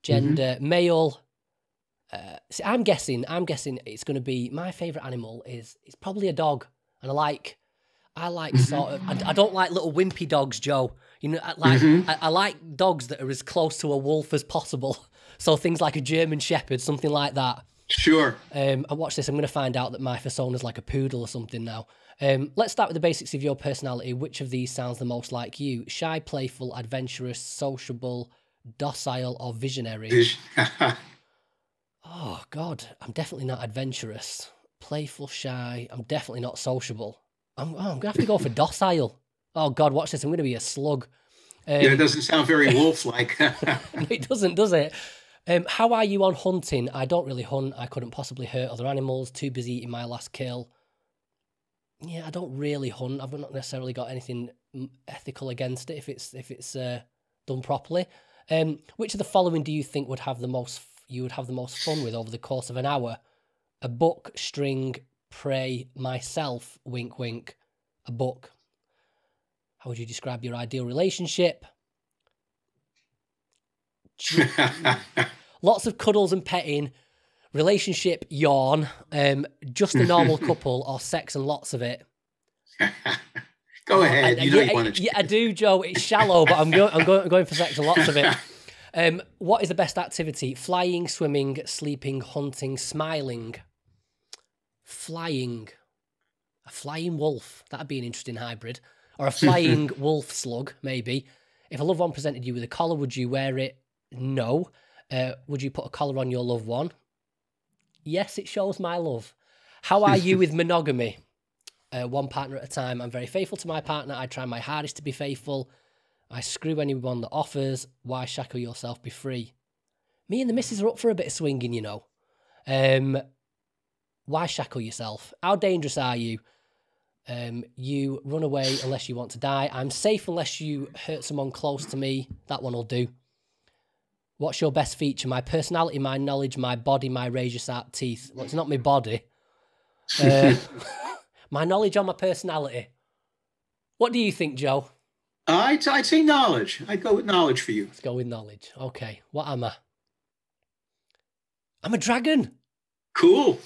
Gender, male. See, I'm guessing it's going to be, my favourite animal is probably a dog. And I like sort of, I don't like little wimpy dogs, Joe. You know, I like dogs that are as close to a wolf as possible. So things like a German Shepherd, something like that. Sure. And watch this, I'm going to find out that my fursona's like a poodle or something now. Let's start with the basics of your personality. Which of these sounds the most like you? Shy, playful, adventurous, sociable, docile, or visionary? Oh, God, I'm definitely not adventurous. Playful, shy, I'm definitely not sociable. I'm going to have to go for docile. Oh, God, watch this, I'm going to be a slug. It doesn't sound very wolf-like. It doesn't, does it? How are you on hunting? I don't really hunt. I couldn't possibly hurt other animals. Too busy eating my last kill. Yeah, I don't really hunt. I've not necessarily got anything ethical against it if it's done properly. Which of the following do you think you would have the most fun with over the course of an hour? A book, string, prey, myself, wink, wink. A book. How would you describe your ideal relationship? Lots of cuddles and petting. Relationship, yawn. Just a normal couple, or sex and lots of it. Go ahead. Yeah, I do, Joe. It's shallow, but I'm going for sex and lots of it. What is the best activity? Flying, swimming, sleeping, hunting, smiling. Flying. A flying wolf. That'd be an interesting hybrid. Or a flying wolf slug, maybe. If a loved one presented you with a collar, would you wear it? No. Would you put a collar on your loved one? Yes, it shows my love. How are you with monogamy? One partner at a time. I'm very faithful to my partner. I try my hardest to be faithful. I screw anyone that offers. Why shackle yourself? Be free. Me and the missus are up for a bit of swinging, you know. Why shackle yourself? How dangerous are you? You run away unless you want to die. I'm safe unless you hurt someone close to me. That one will do. What's your best feature? My personality, my knowledge, my body, my razor sharp teeth. Well, it's not my body. My knowledge or my personality. What do you think, Joe? I'd say knowledge. I'd go with knowledge for you. Let's go with knowledge. Okay. What am I? I'm a dragon. Cool.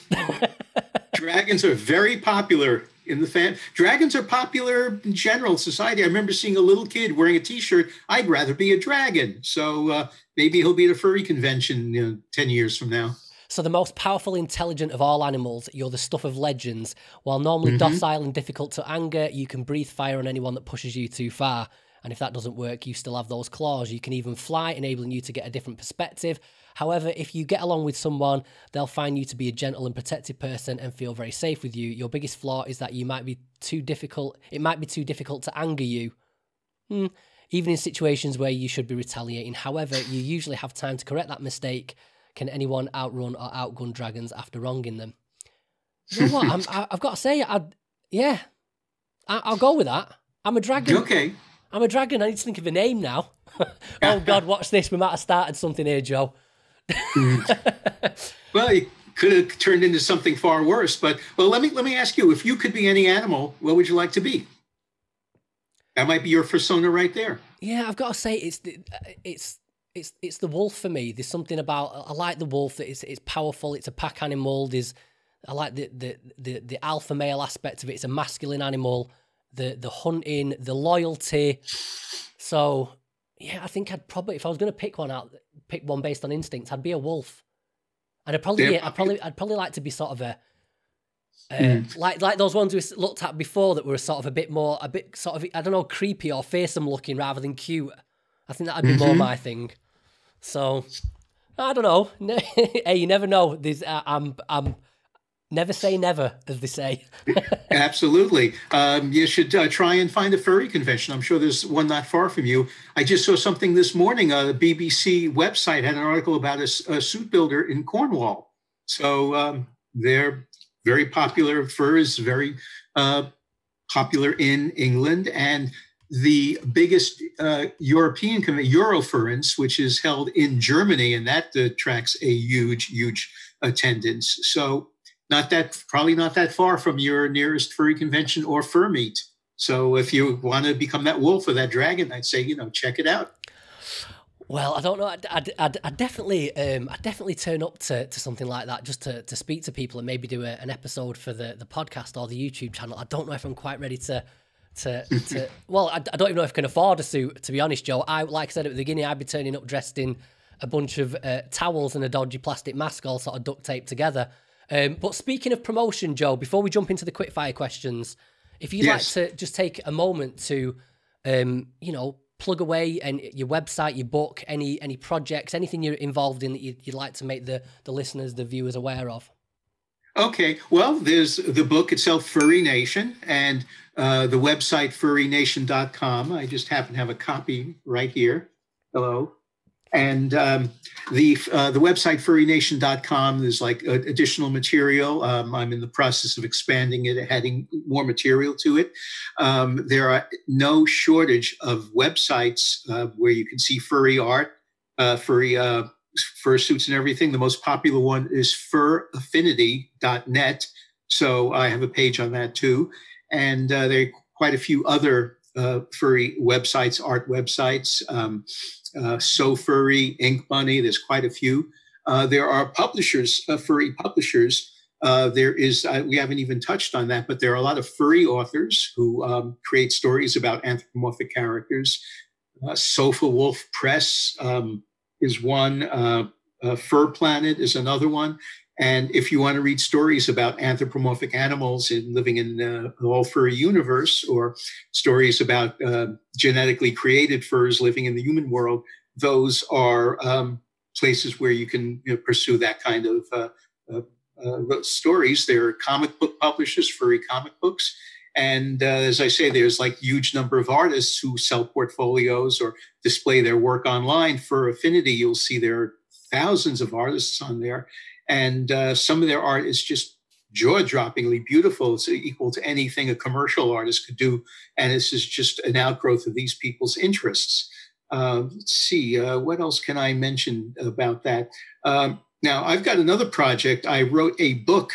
Dragons are very popular in the fan. Dragons are popular in general society. I remember seeing a little kid wearing a T-shirt. I'd rather be a dragon. So maybe he'll be at a furry convention 10 years from now. So the most powerful, intelligent of all animals, you're the stuff of legends. While normally docile and difficult to anger, you can breathe fire on anyone that pushes you too far. And if that doesn't work, you still have those claws. You can even fly, enabling you to get a different perspective. However, if you get along with someone, they'll find you to be a gentle and protective person and feel very safe with you. Your biggest flaw is that you might be too difficult. It might be too difficult to anger you. Even in situations where you should be retaliating. However, you usually have time to correct that mistake. Can anyone outrun or outgun dragons after wronging them? You know what? I've got to say, I'll go with that. I'm a dragon. Okay. I'm a dragon. I need to think of a name now. Oh, God, watch this. We might have started something here, Joe. Well, it could have turned into something far worse. But, well, let me ask you, if you could be any animal, what would you like to be? That might be your fursona right there. Yeah, I've got to say, it's the wolf for me. There's something about, I like the wolf, that it's powerful. It's a pack animal. I like the alpha male aspect of it. It's a masculine animal. The hunting, the loyalty. So yeah, I think I'd probably, if I was going to pick one based on instinct, I'd be a wolf. And I'd probably like to be sort of a like those ones we looked at before that were sort of a bit sort of, I don't know, creepy or fearsome looking rather than cute. I think that'd be more my thing. So I don't know. Hey, you never know. I'm never say never, as they say. Absolutely. You should try and find a furry convention. I'm sure there's one not far from you. I just saw something this morning. The BBC website had an article about a suit builder in Cornwall. So they're very popular. Fur is very popular in England. And the biggest European convention, Eurofurence, which is held in Germany, and that attracts a huge, huge attendance. So probably not that far from your nearest furry convention or fur meet. So if you want to become that wolf or that dragon, I'd say, check it out. Well, I don't know. I'd definitely turn up to something like that, just to speak to people and maybe do an episode for the podcast or the YouTube channel. I don't know if I'm quite ready to well, I don't even know if I can afford a suit, to be honest, Joe. Like I said at the beginning, I'd be turning up dressed in a bunch of towels and a dodgy plastic mask all sort of duct taped together. But speaking of promotion, Joe, before we jump into the quickfire questions, if you'd like to just take a moment to, plug away and your website, your book, any projects, anything you're involved in that you'd like to make the listeners, the viewers aware of. Okay, well, there's the book itself, Furry Nation, and the website, furrynation.com. I just happen to have a copy right here. Hello. And the website, furrynation.com, there's like additional material. I'm in the process of expanding it, adding more material to it. There are no shortage of websites where you can see furry art, furry fursuits and everything. The most popular one is furaffinity.net. So I have a page on that too. And there are quite a few other furry websites, art websites. So Furry, Ink Bunny, there's quite a few. There are publishers, furry publishers. There is, we haven't even touched on that, but there are a lot of furry authors who create stories about anthropomorphic characters. Sofa Wolf Press is one. Fur Planet is another one. And if you want to read stories about anthropomorphic animals living in the all furry universe, or stories about genetically created furs living in the human world, those are places where you can pursue that kind of stories. There are comic book publishers, furry comic books. And as I say, there's like huge number of artists who sell portfolios or display their work online. For Affinity, you'll see there are thousands of artists on there. And some of their art is just jaw-droppingly beautiful. It's equal to anything a commercial artist could do. And this is just an outgrowth of these people's interests. Let's see, what else can I mention about that? Now, I've got another project. I wrote a book.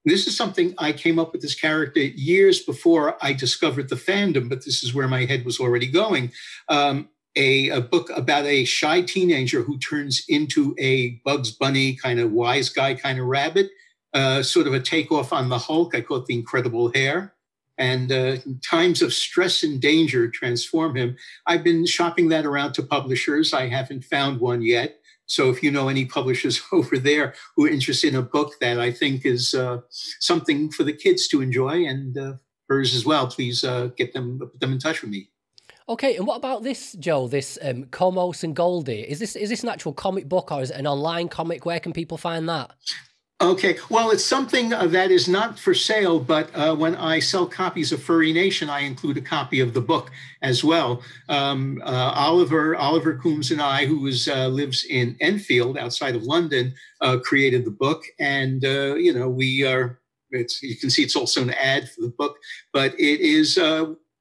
This is something I came up with this character years before I discovered the fandom, but this is where my head was already going. A book about a shy teenager who turns into a Bugs Bunny kind of wise guy kind of rabbit, sort of a takeoff on the Hulk. I call it the Incredible Hair. And in times of stress and danger, transform him. I've been shopping that around to publishers. I haven't found one yet. So if you know any publishers over there who are interested in a book that I think is something for the kids to enjoy, and hers as well, please put them in touch with me. Okay, and what about this, Joe? This Komos and Goldie. Is this an actual comic book, or is it an online comic? Where can people find that? Okay, well, it's something that is not for sale, but when I sell copies of Furry Nation, I include a copy of the book as well. Oliver Coombs and I, who lives in Enfield outside of London, created the book, and we are. You can see it's also an ad for the book, but it is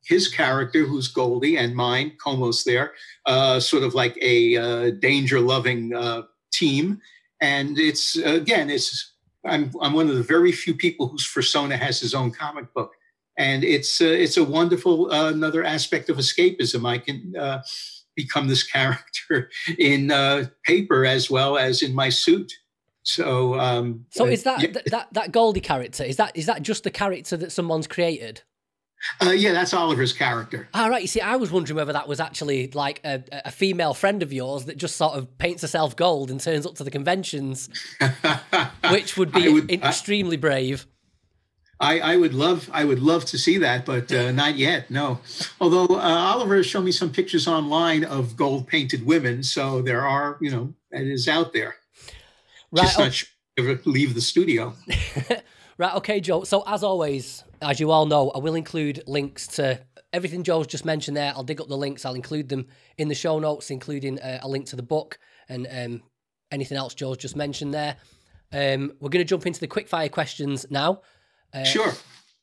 his character, who's Goldie, and mine, Komos, there, sort of like a danger-loving team. And I'm one of the very few people whose fursona has his own comic book, and it's a wonderful another aspect of escapism. I can become this character in paper as well as in my suit. So, is that Goldie character? Is that just the character that someone's created? Yeah, that's Oliver's character. Ah, right. You see, I was wondering whether that was actually like a female friend of yours that just sort of paints herself gold and turns up to the conventions, which would be extremely brave. I would love to see that, but not yet. No. Although Oliver has shown me some pictures online of gold painted women, so there are, that is out there. Right. Just not sure if I leave the studio. Right. Okay, Joe. So as always, as you all know, I will include links to everything Joe's just mentioned there. I'll dig up the links. I'll include them in the show notes, including a link to the book and anything else Joe's just mentioned there. We're going to jump into the quickfire questions now. Sure.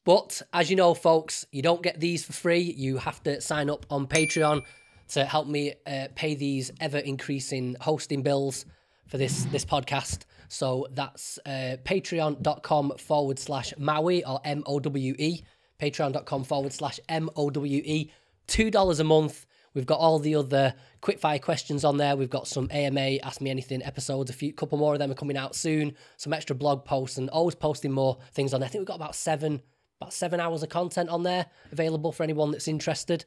But as you know, folks, you don't get these for free. You have to sign up on Patreon to help me pay these ever-increasing hosting bills for this podcast. So that's patreon.com/Maui or MOWE, patreon.com/MOWE, $2 a month. We've got all the other quickfire questions on there. We've got some AMA, Ask Me Anything episodes. Couple more of them are coming out soon. Some extra blog posts and always posting more things on there. I think we've got about seven hours of content on there available for anyone that's interested.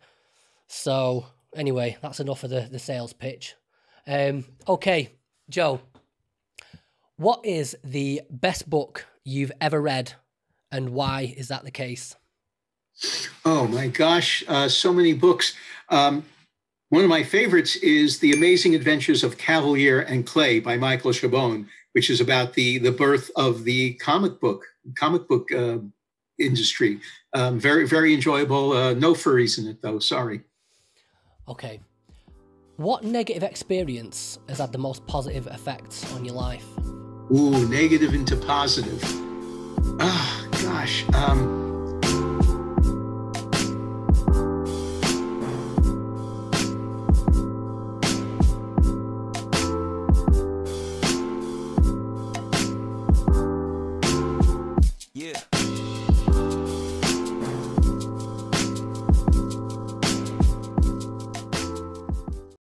So anyway, that's enough of the sales pitch. Okay, Joe, what is the best book you've ever read and why is that the case? Oh my gosh, so many books. One of my favorites is The Amazing Adventures of Cavalier and Clay by Michael Chabon, which is about the birth of the comic book industry. Very, very enjoyable. No furries in it, though. Sorry. Okay. What negative experience has had the most positive effects on your life? Ooh, negative into positive. Oh, gosh.